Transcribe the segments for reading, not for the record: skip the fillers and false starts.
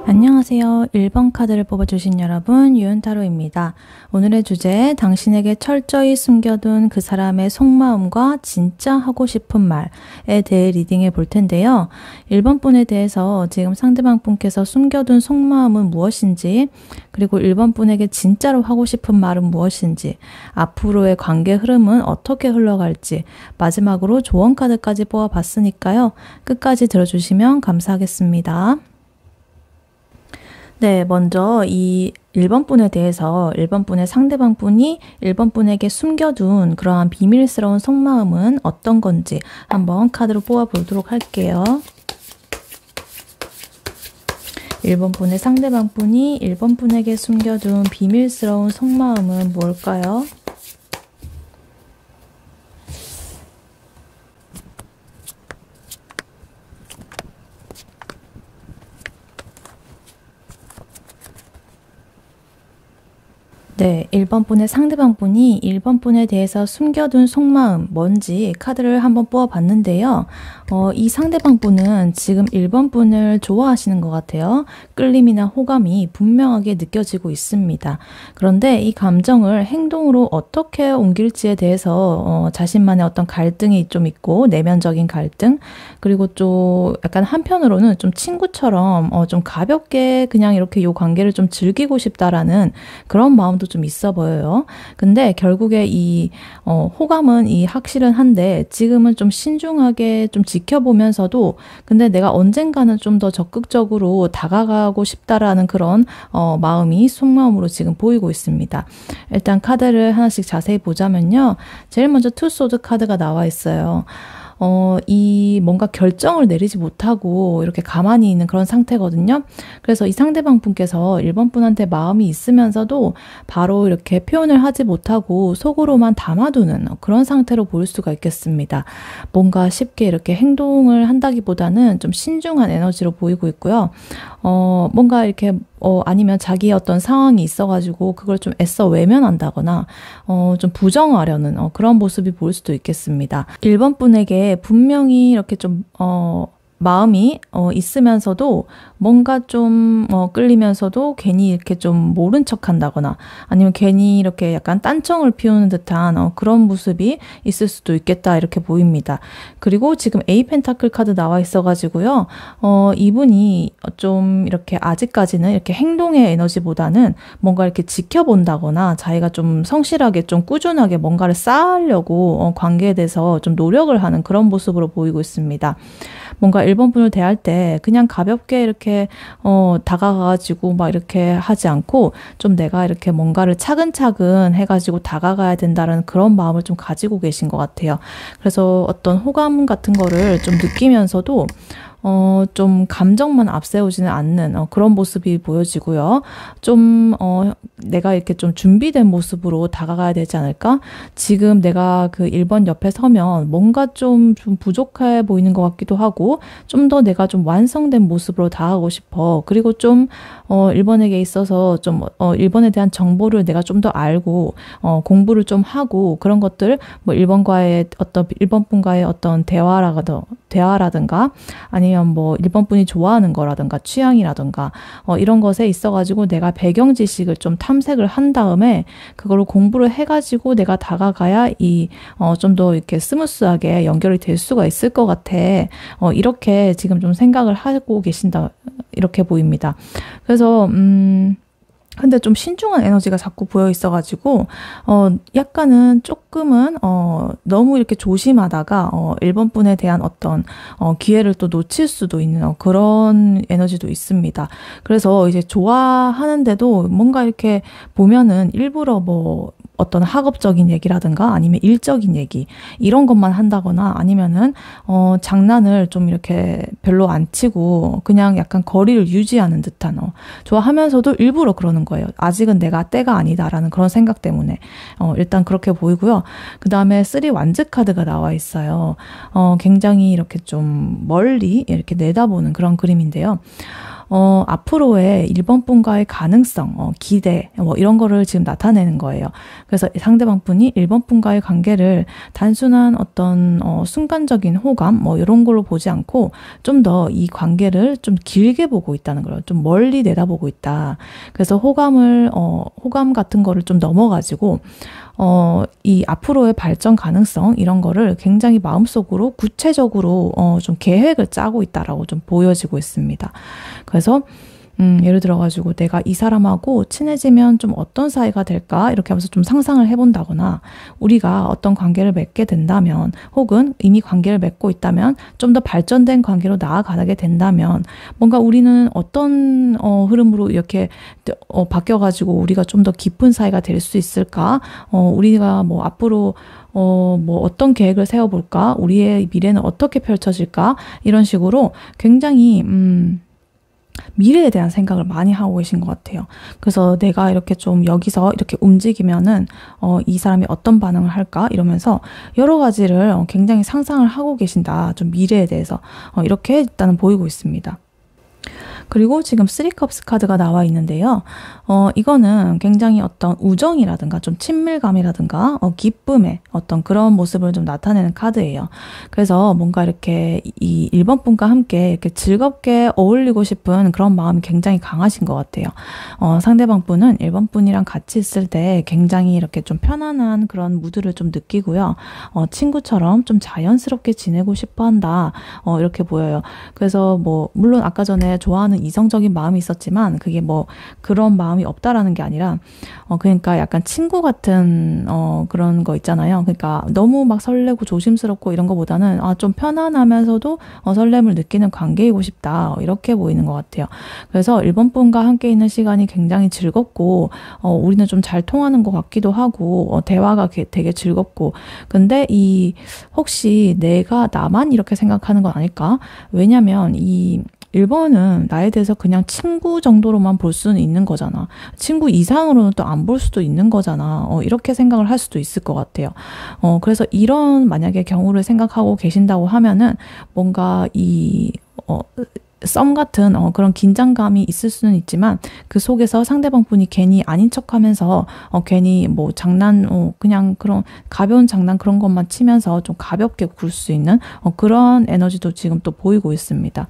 안녕하세요. 1번 카드를 뽑아주신 여러분, 유은타로입니다. 오늘의 주제, 당신에게 철저히 숨겨둔 그 사람의 속마음과 진짜 하고 싶은 말에 대해 리딩해 볼 텐데요. 1번 분에 대해서 지금 상대방 분께서 숨겨둔 속마음은 무엇인지, 그리고 1번 분에게 진짜로 하고 싶은 말은 무엇인지, 앞으로의 관계 흐름은 어떻게 흘러갈지, 마지막으로 조언 카드까지 뽑아봤으니까요. 끝까지 들어주시면 감사하겠습니다. 네, 먼저 이 1번 분에 대해서 1번 분의 상대방 분이 1번 분에게 숨겨둔 그러한 비밀스러운 속마음은 어떤 건지 한번 카드로 뽑아보도록 할게요. 1번 분의 상대방 분이 1번 분에게 숨겨둔 비밀스러운 속마음은 뭘까요? 네, 1번 분의 상대방 분이 1번 분에 대해서 숨겨둔 속마음 뭔지 카드를 한번 뽑아봤는데요. 이 상대방 분은 지금 1번 분을 좋아하시는 것 같아요. 끌림이나 호감이 분명하게 느껴지고 있습니다. 그런데 이 감정을 행동으로 어떻게 옮길지에 대해서 자신만의 어떤 갈등이 좀 있고, 내면적인 갈등, 그리고 좀 약간 한편으로는 좀 친구처럼 좀 가볍게 그냥 이렇게 요 관계를 좀 즐기고 싶다라는 그런 마음도 좀 있어 보여요. 근데 결국에 이 호감은 확실은 한데 지금은 좀 신중하게 좀 지켜보면서도, 근데 내가 언젠가는 좀 더 적극적으로 다가가고 싶다라는 그런 마음이 속마음으로 지금 보이고 있습니다. 일단 카드를 하나씩 자세히 보자면요. 제일 먼저 투 소드 카드가 나와 있어요. 이 뭔가 결정을 내리지 못하고 이렇게 가만히 있는 그런 상태거든요. 그래서 이 상대방 분께서 1번 분한테 마음이 있으면서도 바로 이렇게 표현을 하지 못하고 속으로만 담아두는 그런 상태로 보일 수가 있겠습니다. 뭔가 쉽게 이렇게 행동을 한다기보다는 좀 신중한 에너지로 보이고 있고요. 뭔가 이렇게 아니면 자기의 어떤 상황이 있어가지고 그걸 좀 애써 외면한다거나 좀 부정하려는 그런 모습이 보일 수도 있겠습니다. 1번 분에게 분명히 이렇게 좀 마음이 있으면서도 뭔가 좀 끌리면서도 괜히 이렇게 좀 모른 척 한다거나 아니면 괜히 이렇게 약간 딴청을 피우는 듯한 그런 모습이 있을 수도 있겠다 이렇게 보입니다. 그리고 지금 에이 펜타클 카드 나와 있어가지고요. 이분이 좀 이렇게 아직까지는 이렇게 행동의 에너지보다는 뭔가 이렇게 지켜본다거나 자기가 좀 성실하게 좀 꾸준하게 뭔가를 쌓으려고 관계에 대해서 좀 노력을 하는 그런 모습으로 보이고 있습니다. 뭔가 1번 분을 대할 때 그냥 가볍게 이렇게 다가가가지고 막 이렇게 하지 않고 좀 내가 이렇게 뭔가를 차근차근 해가지고 다가가야 된다는 그런 마음을 좀 가지고 계신 것 같아요. 그래서 어떤 호감 같은 거를 좀 느끼면서도 좀 감정만 앞세우지는 않는 그런 모습이 보여지고요. 좀 내가 이렇게 좀 준비된 모습으로 다가가야 되지 않을까? 지금 내가 그 1번 옆에 서면 뭔가 좀 부족해 보이는 것 같기도 하고 좀 더 내가 좀 완성된 모습으로 다가가고 싶어. 그리고 좀 1번에게 있어서 좀 1번에 대한 정보를 내가 좀 더 알고 공부를 좀 하고 그런 것들 뭐 1번 분과의 어떤 대화라든가 아니면 뭐 1번 분이 좋아하는 거라든가 취향이라든가 이런 것에 있어가지고 내가 배경 지식을 좀 탐색을 한 다음에 그거를 공부를 해가지고 내가 다가가야 좀 더 이렇게 스무스하게 연결이 될 수가 있을 것 같아. 이렇게 지금 좀 생각을 하고 계신다 이렇게 보입니다. 그래서 근데 좀 신중한 에너지가 자꾸 보여 있어가지고 약간은 조금은 너무 이렇게 조심하다가 1번 분에 대한 어떤 기회를 또 놓칠 수도 있는 그런 에너지도 있습니다. 그래서 이제 좋아하는데도 뭔가 이렇게 보면은 일부러 뭐 어떤 학업적인 얘기라든가 아니면 일적인 얘기 이런 것만 한다거나 아니면은 장난을 좀 이렇게 별로 안 치고 그냥 약간 거리를 유지하는 듯한 좋아하면서도 일부러 그러는 거예요. 아직은 내가 때가 아니다라는 그런 생각 때문에 일단 그렇게 보이고요. 그 다음에 3 완즈 카드가 나와 있어요. 굉장히 이렇게 좀 멀리 이렇게 내다보는 그런 그림인데요. 앞으로의 1번 분과의 가능성, 기대, 뭐 이런 거를 지금 나타내는 거예요. 그래서 상대방 분이 1번 분과의 관계를 단순한 어떤 순간적인 호감, 뭐 이런 걸로 보지 않고 좀 더 이 관계를 좀 길게 보고 있다는 거예요. 좀 멀리 내다보고 있다. 그래서 호감 같은 거를 좀 넘어가지고 이 앞으로의 발전 가능성 이런 거를 굉장히 마음속으로 구체적으로 좀 계획을 짜고 있다라고 좀 보여지고 있습니다. 그래서 예를 들어가지고 내가 이 사람하고 친해지면 좀 어떤 사이가 될까 이렇게 하면서 좀 상상을 해본다거나 우리가 어떤 관계를 맺게 된다면 혹은 이미 관계를 맺고 있다면 좀 더 발전된 관계로 나아가게 된다면 뭔가 우리는 어떤 흐름으로 이렇게 바뀌어가지고 우리가 좀 더 깊은 사이가 될 수 있을까? 우리가 뭐 앞으로 뭐 어떤 계획을 세워볼까? 우리의 미래는 어떻게 펼쳐질까? 이런 식으로 굉장히 미래에 대한 생각을 많이 하고 계신 것 같아요. 그래서 내가 이렇게 좀 여기서 이렇게 움직이면은 이 사람이 어떤 반응을 할까 이러면서 여러 가지를 굉장히 상상을 하고 계신다. 좀 미래에 대해서 이렇게 일단은 보이고 있습니다. 그리고 지금 3컵스 카드가 나와 있는데요. 이거는 굉장히 어떤 우정이라든가 좀 친밀감이라든가 기쁨의 어떤 그런 모습을 좀 나타내는 카드예요. 그래서 뭔가 이렇게 이 1번 분과 함께 이렇게 즐겁게 어울리고 싶은 그런 마음이 굉장히 강하신 것 같아요. 상대방 분은 1번 분이랑 같이 있을 때 굉장히 이렇게 좀 편안한 그런 무드를 좀 느끼고요. 친구처럼 좀 자연스럽게 지내고 싶어 한다. 이렇게 보여요. 그래서 뭐 물론 아까 전에 좋아하는 이성적인 마음이 있었지만 그게 뭐 그런 마음이 없다라는 게 아니라 그러니까 약간 친구 같은 그런 거 있잖아요. 그러니까 너무 막 설레고 조심스럽고 이런 거보다는 좀 편안하면서도 설렘을 느끼는 관계이고 싶다. 이렇게 보이는 것 같아요. 그래서 1번 분과 함께 있는 시간이 굉장히 즐겁고 우리는 좀 잘 통하는 것 같기도 하고 대화가 되게 즐겁고 근데 혹시 내가 나만 이렇게 생각하는 건 아닐까? 왜냐면 1번은 나에 대해서 그냥 친구 정도로만 볼 수는 있는 거잖아. 친구 이상으로는 또 안 볼 수도 있는 거잖아. 이렇게 생각을 할 수도 있을 것 같아요. 그래서 이런 만약에 경우를 생각하고 계신다고 하면은 뭔가 썸 같은 그런 긴장감이 있을 수는 있지만 그 속에서 상대방 분이 괜히 아닌 척하면서 괜히 뭐 그냥 그런 가벼운 장난 그런 것만 치면서 좀 가볍게 굴 수 있는 그런 에너지도 지금 또 보이고 있습니다.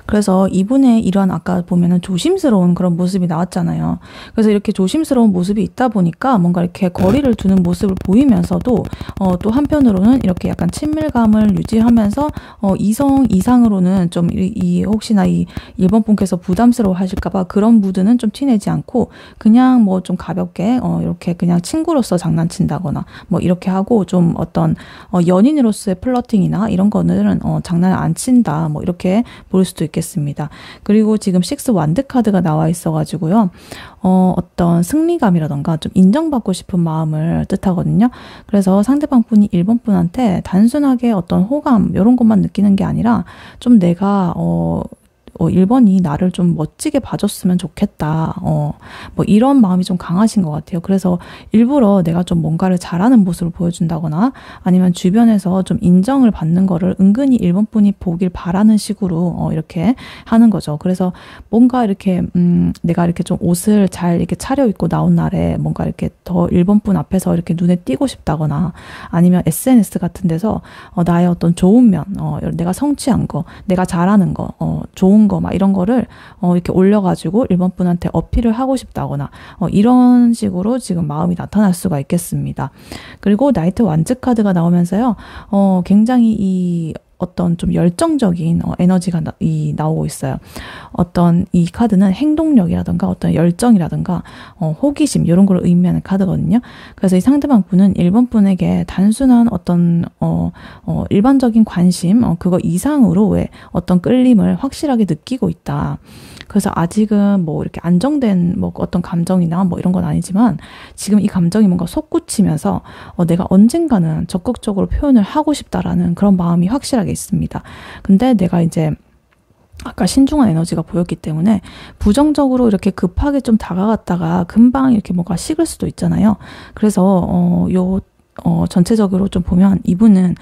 그래서 이분의 이런 아까 보면은 조심스러운 그런 모습이 나왔잖아요. 그래서 이렇게 조심스러운 모습이 있다 보니까 뭔가 이렇게 거리를 두는 모습을 보이면서도 또 한편으로는 이렇게 약간 친밀감을 유지하면서 이성 이상으로는 좀 혹시나 이 1번 분께서 부담스러워 하실까봐 그런 무드는 좀 티내지 않고 그냥 뭐 좀 가볍게 이렇게 그냥 친구로서 장난친다거나 뭐 이렇게 하고 좀 어떤 연인으로서의 플러팅이나 이런 거는 장난을 안 친다 뭐 이렇게 볼 수도 있겠습니다. 그리고 지금 6 완드 카드가 나와 있어가지고요. 어떤 승리감이라던가 좀 인정받고 싶은 마음을 뜻하거든요. 그래서 상대방 분이 1번 분한테 단순하게 어떤 호감 이런 것만 느끼는 게 아니라 좀 내가 1번이 나를 좀 멋지게 봐줬으면 좋겠다. 뭐 이런 마음이 좀 강하신 것 같아요. 그래서 일부러 내가 좀 뭔가를 잘하는 모습을 보여준다거나 아니면 주변에서 좀 인정을 받는 거를 은근히 1번 분이 보길 바라는 식으로 이렇게 하는 거죠. 그래서 뭔가 이렇게 내가 이렇게 좀 옷을 잘 이렇게 차려입고 나온 날에 뭔가 이렇게 더 1번 분 앞에서 이렇게 눈에 띄고 싶다거나 아니면 SNS 같은 데서 나의 어떤 좋은 면, 내가 성취한 거, 내가 잘하는 거, 좋은 거 막 이런 거를 이렇게 올려가지고 1번 분한테 어필을 하고 싶다거나 이런 식으로 지금 마음이 나타날 수가 있겠습니다. 그리고 나이트 완즈 카드가 나오면서요. 굉장히 어떤 좀 열정적인 에너지가 나오고 있어요. 어떤 이 카드는 행동력이라든가 어떤 열정이라든가 호기심 이런 걸 의미하는 카드거든요. 그래서 이 상대방 분은 1번 분에게 단순한 어떤 일반적인 관심 그거 이상으로의 어떤 끌림을 확실하게 느끼고 있다. 그래서 아직은 뭐 이렇게 안정된 뭐 어떤 감정이나 뭐 이런 건 아니지만 지금 이 감정이 뭔가 솟구치면서 내가 언젠가는 적극적으로 표현을 하고 싶다라는 그런 마음이 확실하게 있습니다. 근데 내가 이제 아까 신중한 에너지가 보였기 때문에 부정적으로 이렇게 급하게 좀 다가갔다가 금방 이렇게 뭔가 식을 수도 있잖아요. 그래서 전체적으로 좀 보면 이분은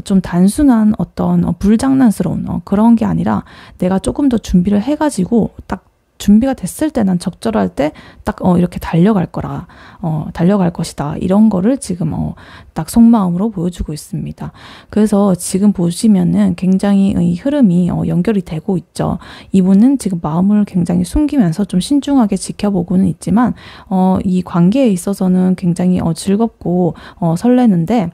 좀 단순한 어떤 불장난스러운 그런 게 아니라 내가 조금 더 준비를 해가지고 딱 준비가 됐을 때 난 적절할 때 딱 이렇게 달려갈 것이다. 이런 거를 지금 딱 속마음으로 보여주고 있습니다. 그래서 지금 보시면은 굉장히 이 흐름이 연결이 되고 있죠. 이분은 지금 마음을 굉장히 숨기면서 좀 신중하게 지켜보고는 있지만 이 관계에 있어서는 굉장히 즐겁고 설레는데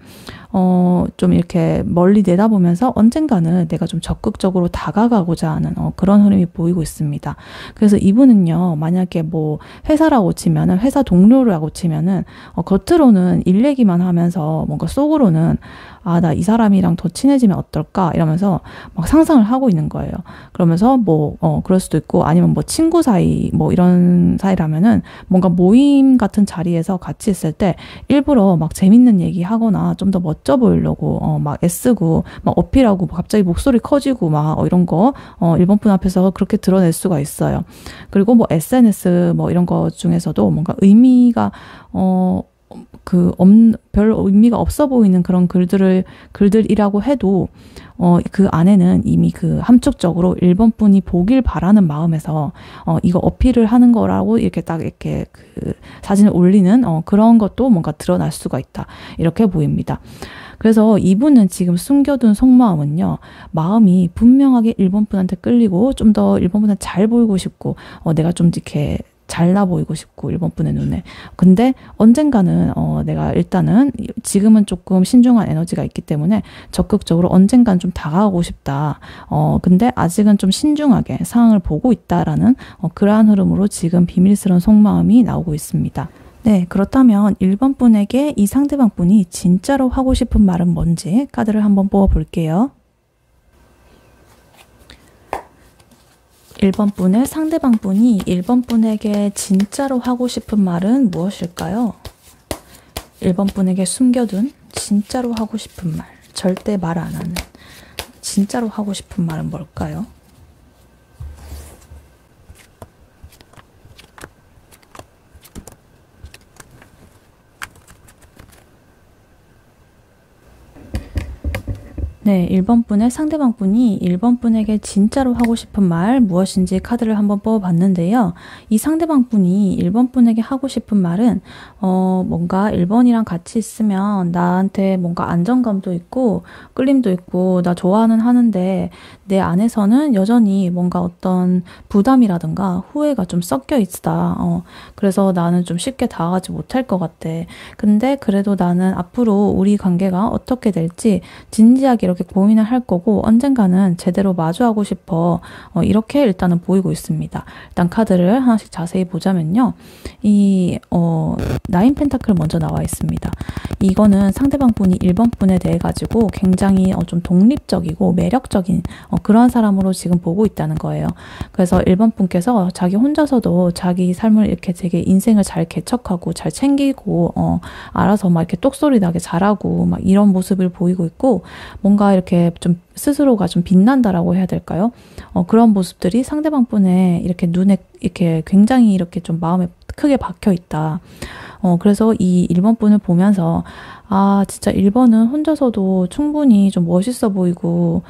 좀 이렇게 멀리 내다보면서 언젠가는 내가 좀 적극적으로 다가가고자 하는 그런 흐름이 보이고 있습니다. 그래서 이분은요, 만약에 뭐 회사라고 치면은, 회사 동료라고 치면은, 겉으로는 일 얘기만 하면서 뭔가 속으로는 나 이 사람이랑 더 친해지면 어떨까? 이러면서 막 상상을 하고 있는 거예요. 그러면서 그럴 수도 있고, 아니면 뭐 친구 사이, 뭐 이런 사이라면은 뭔가 모임 같은 자리에서 같이 있을 때 일부러 막 재밌는 얘기 하거나 좀 더 멋져 보이려고, 막 애쓰고, 막 어필하고, 갑자기 목소리 커지고, 막 이런 거, 일본 분 앞에서 그렇게 드러낼 수가 있어요. 그리고 뭐 SNS 뭐 이런 거 중에서도 뭔가 의미가, 별 의미가 없어 보이는 그런 글들이라고 해도, 그 안에는 이미 그 함축적으로 일본 분이 보길 바라는 마음에서, 이거 어필을 하는 거라고 이렇게 딱 이렇게 그 사진을 올리는, 그런 것도 뭔가 드러날 수가 있다. 이렇게 보입니다. 그래서 이분은 지금 숨겨둔 속마음은요, 마음이 분명하게 일본 분한테 끌리고, 좀 더 일본 분한테 잘 보이고 싶고, 내가 좀 이렇게 잘나 보이고 싶고 일본 분의 눈에. 근데 언젠가는 내가 일단은 지금은 조금 신중한 에너지가 있기 때문에 적극적으로 언젠간 좀 다가가고 싶다. 근데 아직은 좀 신중하게 상황을 보고 있다라는 그러한 흐름으로 지금 비밀스러운 속마음이 나오고 있습니다. 네, 그렇다면 1번 분에게 이 상대방 분이 진짜로 하고 싶은 말은 뭔지 카드를 한번 뽑아 볼게요. 1번 분의 상대방 분이 1번 분에게 진짜로 하고 싶은 말은 무엇일까요? 1번 분에게 숨겨둔 진짜로 하고 싶은 말, 절대 말 안 하는 진짜로 하고 싶은 말은 뭘까요? 네, 1번 분의 상대방 분이 1번 분에게 진짜로 하고 싶은 말 무엇인지 카드를 한번 뽑아봤는데요. 이 상대방 분이 1번 분에게 하고 싶은 말은 뭔가 1번이랑 같이 있으면 나한테 뭔가 안정감도 있고 끌림도 있고 나 좋아는 하는데 내 안에서는 여전히 뭔가 어떤 부담이라든가 후회가 좀 섞여 있다. 그래서 나는 좀 쉽게 다가가지 못할 것 같아. 근데 그래도 나는 앞으로 우리 관계가 어떻게 될지 진지하게 이렇게 고민을 할 거고 언젠가는 제대로 마주하고 싶어. 이렇게 일단은 보이고 있습니다. 일단 카드를 하나씩 자세히 보자면요. 이 나인 펜타클 먼저 나와 있습니다. 이거는 상대방 분이 1번 분에 대해 가지고 굉장히 좀 독립적이고 매력적인 그런 사람으로 지금 보고 있다는 거예요. 그래서 1번 분께서 자기 혼자서도 자기 삶을 이렇게 되게 인생을 잘 개척하고 잘 챙기고 알아서 막 이렇게 똑소리 나게 잘하고 막 이런 모습을 보이고 있고 뭔가 이렇게 좀 스스로가 좀 빛난다라고 해야 될까요? 그런 모습들이 상대방 분의 이렇게 눈에 이렇게 굉장히 이렇게 좀 마음에 크게 박혀 있다. 그래서 이 1번 분을 보면서 진짜 1번은 혼자서도 충분히 좀 멋있어 보이고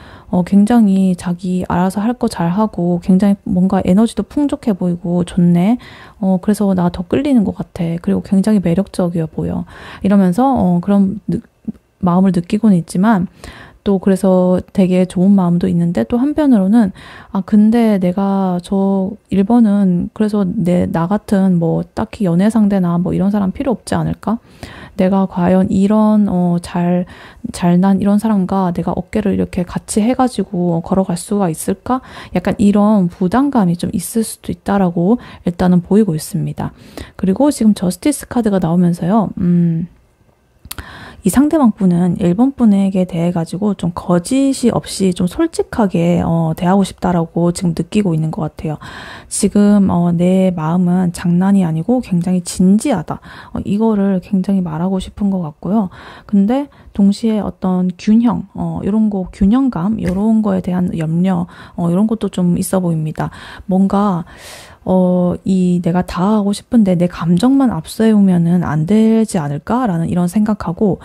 굉장히 자기 알아서 할 거 잘하고 굉장히 뭔가 에너지도 풍족해 보이고 좋네. 그래서 나 더 끌리는 것 같아. 그리고 굉장히 매력적이어 보여. 이러면서 그런 마음을 느끼고는 있지만 또 그래서 되게 좋은 마음도 있는데 또 한편으로는 근데 내가 저 1번은 그래서 나 같은 뭐 딱히 연애 상대나 뭐 이런 사람 필요 없지 않을까? 내가 과연 이런 잘난 이런 사람과 내가 어깨를 이렇게 같이 해가지고 걸어갈 수가 있을까? 약간 이런 부담감이 좀 있을 수도 있다라고 일단은 보이고 있습니다. 그리고 지금 저스티스 카드가 나오면서요. 이 상대방 분은 1번 분에게 대해 가지고 좀 거짓이 없이 좀 솔직하게 대하고 싶다라고 지금 느끼고 있는 것 같아요. 지금 내 마음은 장난이 아니고 굉장히 진지하다. 이거를 굉장히 말하고 싶은 것 같고요. 근데 동시에 어떤 균형, 균형감, 이런 거에 대한 염려, 이런 것도 좀 있어 보입니다. 뭔가 내가 다가가고 싶은데 내 감정만 앞세우면은 안 되지 않을까라는 이런 생각하고,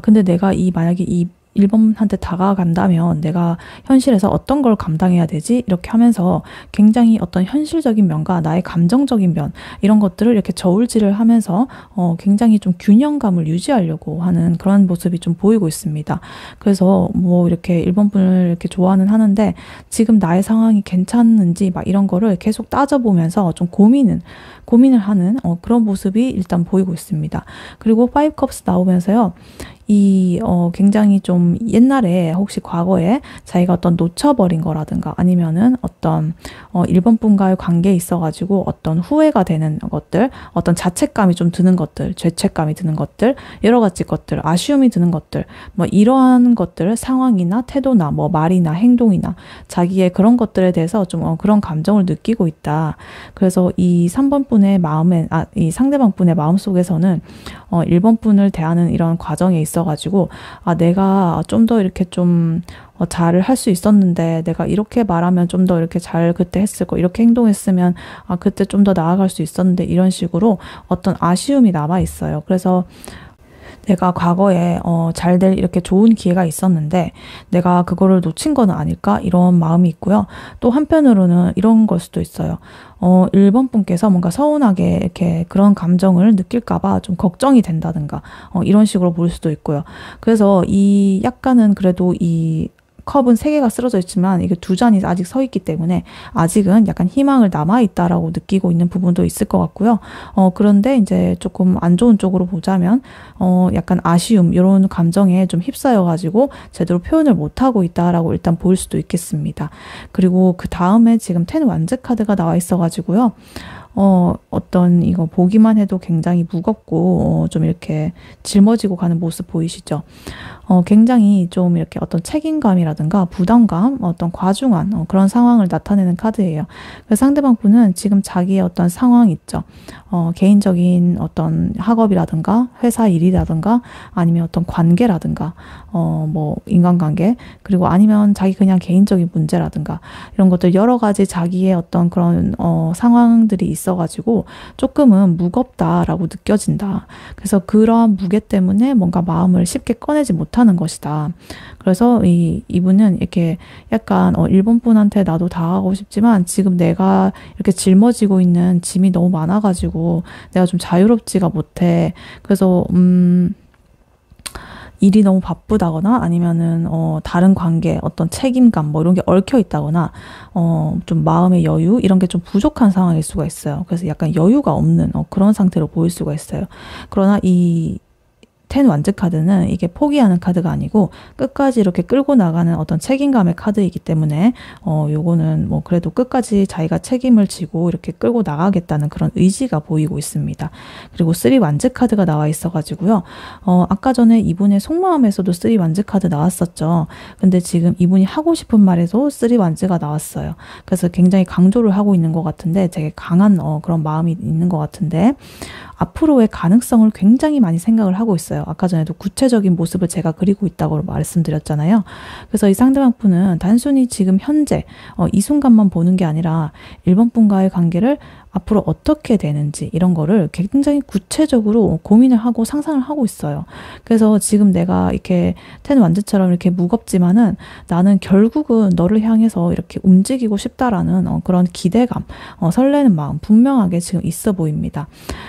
근데 내가 만약에 이 1번한테 다가간다면 내가 현실에서 어떤 걸 감당해야 되지? 이렇게 하면서 굉장히 어떤 현실적인 면과 나의 감정적인 면, 이런 것들을 이렇게 저울질을 하면서 굉장히 좀 균형감을 유지하려고 하는 그런 모습이 좀 보이고 있습니다. 그래서 뭐 이렇게 1번 분을 이렇게 좋아는 하는데 지금 나의 상황이 괜찮은지 막 이런 거를 계속 따져보면서 좀 고민을 하는 그런 모습이 일단 보이고 있습니다. 그리고 5컵스 나오면서요. 굉장히 좀 옛날에 혹시 과거에 자기가 어떤 놓쳐버린 거라든가 아니면은 어떤 1번 분과의 관계에 있어가지고 어떤 후회가 되는 것들, 어떤 자책감이 좀 드는 것들, 죄책감이 드는 것들, 여러 가지 것들, 아쉬움이 드는 것들, 뭐 이러한 것들, 상황이나 태도나 뭐 말이나 행동이나 자기의 그런 것들에 대해서 좀 그런 감정을 느끼고 있다. 그래서 이 3번 분의 이 상대방 분의 마음속에서는 1번 분을 대하는 이런 과정에 있어가지고, 내가 좀 더 이렇게 좀 잘을 할 수 있었는데, 내가 이렇게 말하면 좀 더 이렇게 잘 그때 했을 거, 이렇게 행동했으면 그때 좀 더 나아갈 수 있었는데, 이런 식으로 어떤 아쉬움이 남아 있어요. 그래서 내가 과거에 잘 될 이렇게 좋은 기회가 있었는데 내가 그거를 놓친 건 아닐까? 이런 마음이 있고요. 또 한편으로는 이런 걸 수도 있어요. 1번 분께서 뭔가 서운하게 이렇게 그런 감정을 느낄까봐 좀 걱정이 된다든가 이런 식으로 볼 수도 있고요. 그래서 약간은 그래도 이 컵은 3개가 쓰러져 있지만 이게 2잔이 아직 서 있기 때문에 아직은 약간 희망을 남아있다라고 느끼고 있는 부분도 있을 것 같고요. 그런데 이제 조금 안 좋은 쪽으로 보자면 약간 아쉬움 이런 감정에 좀 휩싸여가지고 제대로 표현을 못하고 있다라고 일단 보일 수도 있겠습니다. 그리고 그 다음에 지금 10 완즈 카드가 나와 있어가지고요. 어떤 이거 보기만 해도 굉장히 무겁고 좀 이렇게 짊어지고 가는 모습 보이시죠? 굉장히 좀 이렇게 어떤 책임감이라든가 부담감, 어떤 과중한 그런 상황을 나타내는 카드예요. 그래서 상대방 분은 지금 자기의 어떤 상황 있죠. 개인적인 어떤 학업이라든가 회사 일이라든가 아니면 어떤 관계라든가 뭐 인간관계, 그리고 아니면 자기 그냥 개인적인 문제라든가 이런 것들 여러 가지 자기의 어떤 그런 상황들이 있어가지고 조금은 무겁다라고 느껴진다. 그래서 그러한 무게 때문에 뭔가 마음을 쉽게 꺼내지 못하는 것이다. 그래서 이분은 이렇게 약간 1번 분한테 나도 다가가고 싶지만 지금 내가 이렇게 짊어지고 있는 짐이 너무 많아가지고 내가 좀 자유롭지가 못해. 그래서 일이 너무 바쁘다거나 아니면은 다른 관계, 어떤 책임감 뭐 이런 게 얽혀 있다거나 좀 마음의 여유 이런 게 좀 부족한 상황일 수가 있어요. 그래서 약간 여유가 없는 그런 상태로 보일 수가 있어요. 그러나 이 10 완즈 카드는 이게 포기하는 카드가 아니고 끝까지 이렇게 끌고 나가는 어떤 책임감의 카드이기 때문에 요거는 뭐 그래도 끝까지 자기가 책임을 지고 이렇게 끌고 나가겠다는 그런 의지가 보이고 있습니다. 그리고 3 완즈 카드가 나와 있어가지고요. 아까 전에 이분의 속마음에서도 3 완즈 카드 나왔었죠. 근데 지금 이분이 하고 싶은 말에도 3 완즈가 나왔어요. 그래서 굉장히 강조를 하고 있는 것 같은데 되게 강한 그런 마음이 있는 것 같은데 앞으로의 가능성을 굉장히 많이 생각을 하고 있어요. 아까 전에도 구체적인 모습을 제가 그리고 있다고 말씀드렸잖아요. 그래서 이 상대방 분은 단순히 지금 현재 이 순간만 보는 게 아니라 1번 분과의 관계를 앞으로 어떻게 되는지 이런 거를 굉장히 구체적으로 고민을 하고 상상을 하고 있어요. 그래서 지금 내가 이렇게 10 완즈처럼 이렇게 무겁지만은 나는 결국은 너를 향해서 이렇게 움직이고 싶다라는 그런 기대감, 설레는 마음 분명하게 지금 있어 보입니다.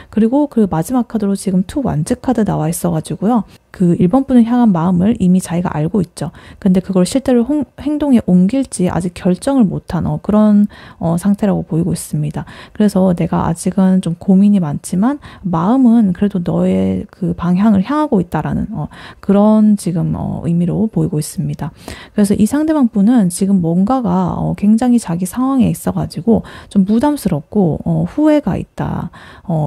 그리고 그 마지막 카드로 지금 2 완즈 카드 나와 있어가지고요. 그 1번 분을 향한 마음을 이미 자기가 알고 있죠. 근데 그걸 실제로 행동에 옮길지 아직 결정을 못한 그런 상태라고 보이고 있습니다. 그래서 내가 아직은 좀 고민이 많지만 마음은 그래도 너의 그 방향을 향하고 있다라는 그런 지금 의미로 보이고 있습니다. 그래서 이 상대방 분은 지금 뭔가가 굉장히 자기 상황에 있어가지고 좀 부담스럽고 후회가 있다.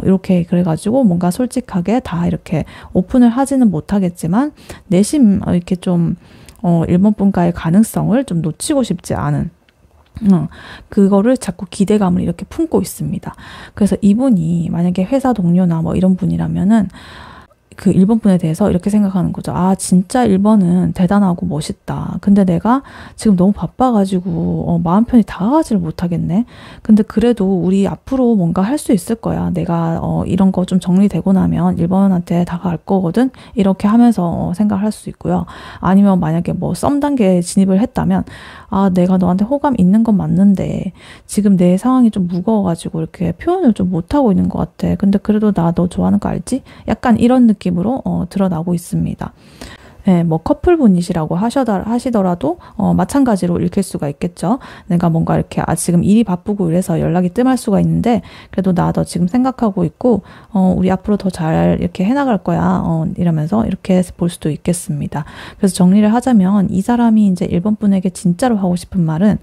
이렇게 그래가지고 뭔가 솔직하게 다 이렇게 오픈을 하지는 못하겠지만 내심 이렇게 좀 1번 분과의 가능성을 좀 놓치고 싶지 않은 그거를 자꾸 기대감을 이렇게 품고 있습니다. 그래서 이분이 만약에 회사 동료나 뭐 이런 분이라면은 그 1번 분에 대해서 이렇게 생각하는 거죠. 아, 진짜 1번은 대단하고 멋있다. 근데 내가 지금 너무 바빠가지고 마음 편히 다가가지를 못하겠네. 근데 그래도 우리 앞으로 뭔가 할 수 있을 거야. 내가 이런 거 좀 정리되고 나면 1번한테 다가갈 거거든. 이렇게 하면서 생각할 수 있고요. 아니면 만약에 뭐 썸 단계에 진입을 했다면 아, 내가 너한테 호감 있는 건 맞는데 지금 내 상황이 좀 무거워가지고 이렇게 표현을 좀 못하고 있는 것 같아. 근데 그래도 나 너 좋아하는 거 알지? 약간 이런 느낌으로 드러나고 있습니다. 네, 뭐 커플분이시라고 하시더라도 마찬가지로 읽힐 수가 있겠죠. 내가 뭔가 이렇게 지금 일이 바쁘고 이래서 연락이 뜸할 수가 있는데 그래도 나 너 지금 생각하고 있고 우리 앞으로 더 잘 이렇게 해나갈 거야. 이러면서 이렇게 볼 수도 있겠습니다. 그래서 정리를 하자면 이 사람이 이제 1번 분에게 진짜로 하고 싶은 말은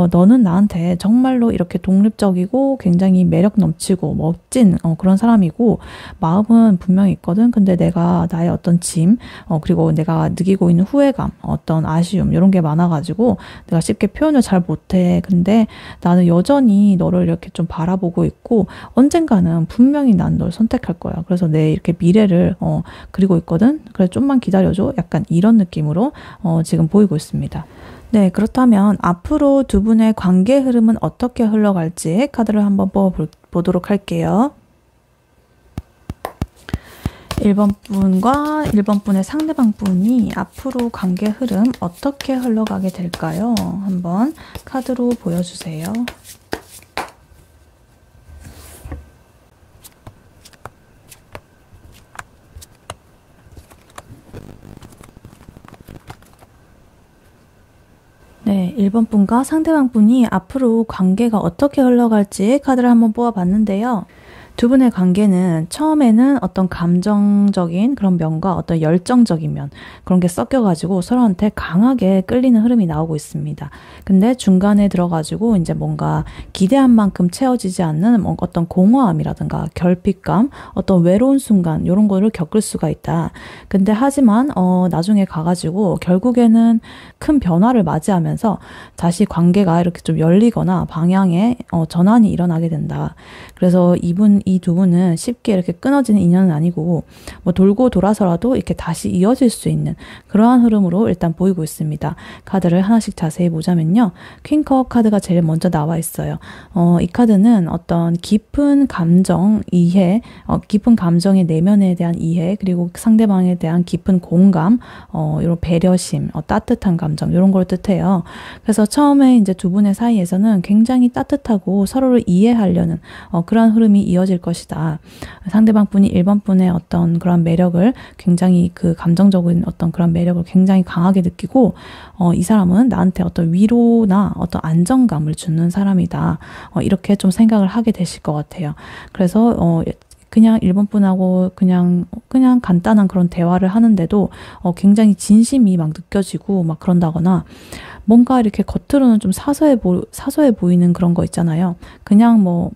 너는 나한테 정말로 이렇게 독립적이고 굉장히 매력 넘치고 멋진 그런 사람이고 마음은 분명히 있거든. 근데 내가 나의 어떤 짐 그리고 내가 느끼고 있는 후회감, 어떤 아쉬움 이런 게 많아가지고 내가 쉽게 표현을 잘 못해. 근데 나는 여전히 너를 이렇게 좀 바라보고 있고 언젠가는 분명히 난 널 선택할 거야. 그래서 내 이렇게 미래를 그리고 있거든. 그래 좀만 기다려줘. 약간 이런 느낌으로 지금 보이고 있습니다. 네, 그렇다면 앞으로 두 분의 관계 흐름은 어떻게 흘러갈지 카드를 한번 뽑아보도록 할게요. 1번 분과 1번 분의 상대방 분이 앞으로 관계 흐름 어떻게 흘러가게 될까요? 한번 카드로 보여주세요. 네, 1번 분과 상대방 분이 앞으로 관계가 어떻게 흘러갈지 카드를 한번 뽑아봤는데요. 두 분의 관계는 처음에는 어떤 감정적인 그런 면과 어떤 열정적인 면 그런 게 섞여가지고 서로한테 강하게 끌리는 흐름이 나오고 있습니다. 근데 중간에 들어가지고 이제 뭔가 기대한 만큼 채워지지 않는 어떤 공허함이라든가 결핍감, 어떤 외로운 순간 이런 거를 겪을 수가 있다. 근데 하지만 나중에 가가지고 결국에는 큰 변화를 맞이하면서 다시 관계가 이렇게 좀 열리거나 방향에 전환이 일어나게 된다. 그래서 이 두 분은 쉽게 이렇게 끊어지는 인연은 아니고 뭐 돌고 돌아서라도 이렇게 다시 이어질 수 있는 그러한 흐름으로 일단 보이고 있습니다. 카드를 하나씩 자세히 보자면요. 퀸컵 카드가 제일 먼저 나와 있어요. 이 카드는 어떤 깊은 감정 이해, 깊은 감정의 내면에 대한 이해, 그리고 상대방에 대한 깊은 공감, 이런 배려심, 따뜻한 감정 이런 걸 뜻해요. 그래서 처음에 이제 두 분의 사이에서는 굉장히 따뜻하고 서로를 이해하려는 그런 흐름이 이어질 것이다. 상대방 분이 1번 분의 어떤 그런 매력을 굉장히 그 감정적인 어떤 그런 매력을 굉장히 강하게 느끼고 이 사람은 나한테 어떤 위로나 어떤 안정감을 주는 사람이다. 이렇게 좀 생각을 하게 되실 것 같아요. 그래서 그냥 1번 분하고 그냥 간단한 그런 대화를 하는데도 굉장히 진심이 막 느껴지고 막 그런다거나 뭔가 이렇게 겉으로는 좀 사소해 보이는 그런 거 있잖아요. 그냥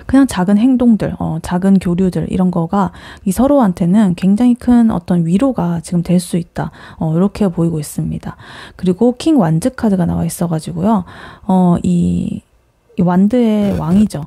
그냥 작은 행동들, 작은 교류들 이런 거가 이 서로한테는 굉장히 큰 어떤 위로가 지금 될 수 있다. 이렇게 보이고 있습니다. 그리고 킹 완즈 카드가 나와 있어가지고요. 이 완드의 왕이죠.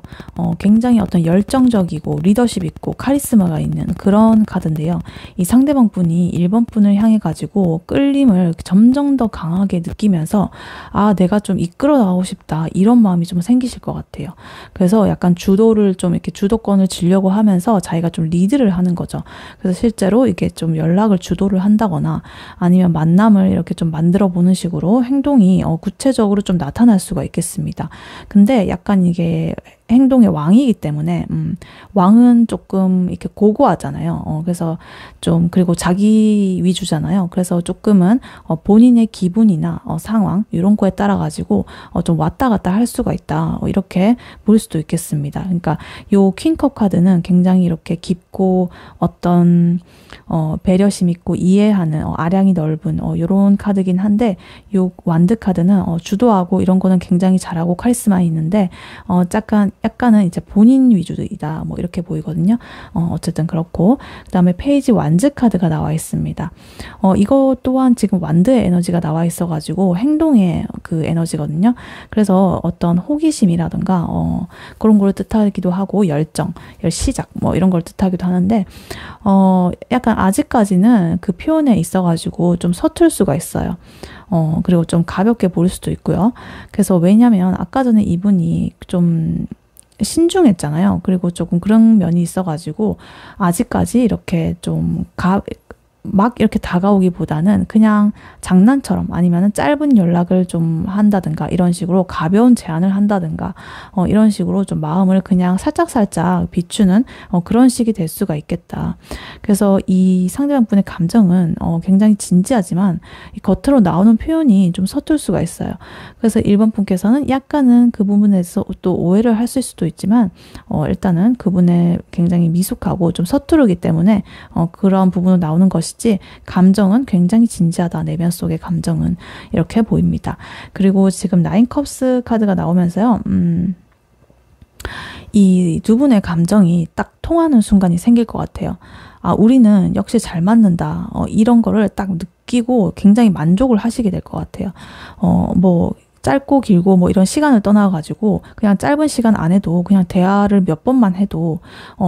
굉장히 어떤 열정적이고 리더십 있고 카리스마가 있는 그런 카드인데요. 이 상대방 분이 1번 분을 향해 가지고 끌림을 점점 더 강하게 느끼면서 아, 내가 좀 이끌어 나가고 싶다. 이런 마음이 좀 생기실 것 같아요. 그래서 약간 주도를 좀 이렇게 주도권을 쥐려고 하면서 자기가 좀 리드를 하는 거죠. 그래서 실제로 이게 좀 연락을 주도를 한다거나 아니면 만남을 이렇게 좀 만들어 보는 식으로 행동이 구체적으로 좀 나타날 수가 있겠습니다. 근데 약간 이게 행동의 왕이기 때문에 왕은 조금 이렇게 고고하잖아요. 그래서 좀 그리고 자기 위주잖아요. 그래서 조금은 본인의 기분이나 상황 이런 거에 따라 가지고 좀 왔다 갔다 할 수가 있다. 이렇게 볼 수도 있겠습니다. 그러니까 요 퀸컵 카드는 굉장히 이렇게 깊고 어떤 배려심 있고 이해하는 아량이 넓은 이런 카드긴 한데 요 완드 카드는 주도하고 이런 거는 굉장히 잘하고 카리스마 있는데 약간은 이제 본인 위주이다. 뭐 이렇게 보이거든요. 어쨌든 그렇고 그 다음에 페이지 완즈 카드가 나와 있습니다. 이거 또한 지금 완드의 에너지가 나와 있어가지고 행동의 그 에너지거든요. 그래서 어떤 호기심이라든가 그런 걸 뜻하기도 하고 열정, 시작 뭐 이런 걸 뜻하기도 하는데 약간 아직까지는 그 표현에 있어가지고 좀 서툴 수가 있어요. 그리고 좀 가볍게 보일 수도 있고요. 그래서 왜냐면 아까 전에 이분이 좀 신중했잖아요. 그리고 조금 그런 면이 있어가지고 아직까지 이렇게 막 이렇게 다가오기보다는 그냥 장난처럼 아니면은 짧은 연락을 좀 한다든가 이런 식으로 가벼운 제안을 한다든가 이런 식으로 좀 마음을 그냥 살짝살짝 비추는 그런 식이 될 수가 있겠다. 그래서 이 상대방 분의 감정은 굉장히 진지하지만 이 겉으로 나오는 표현이 좀 서툴 수가 있어요. 그래서 1번 분께서는 약간은 그 부분에서 또 오해를 하실 수도 있지만 일단은 그분의 굉장히 미숙하고 좀 서투르기 때문에 그런 부분으로 나오는 것이 감정은 굉장히 진지하다. 내면 속의 감정은 이렇게 보입니다. 그리고 지금 9컵스 카드가 나오면서요. 이 두 분의 감정이 딱 통하는 순간이 생길 것 같아요. 우리는 역시 잘 맞는다. 이런 거를 딱 느끼고 굉장히 만족을 하시게 될 것 같아요. 뭐 짧고 길고 뭐 이런 시간을 떠나가지고 그냥 짧은 시간 안에도 그냥 대화를 몇 번만 해도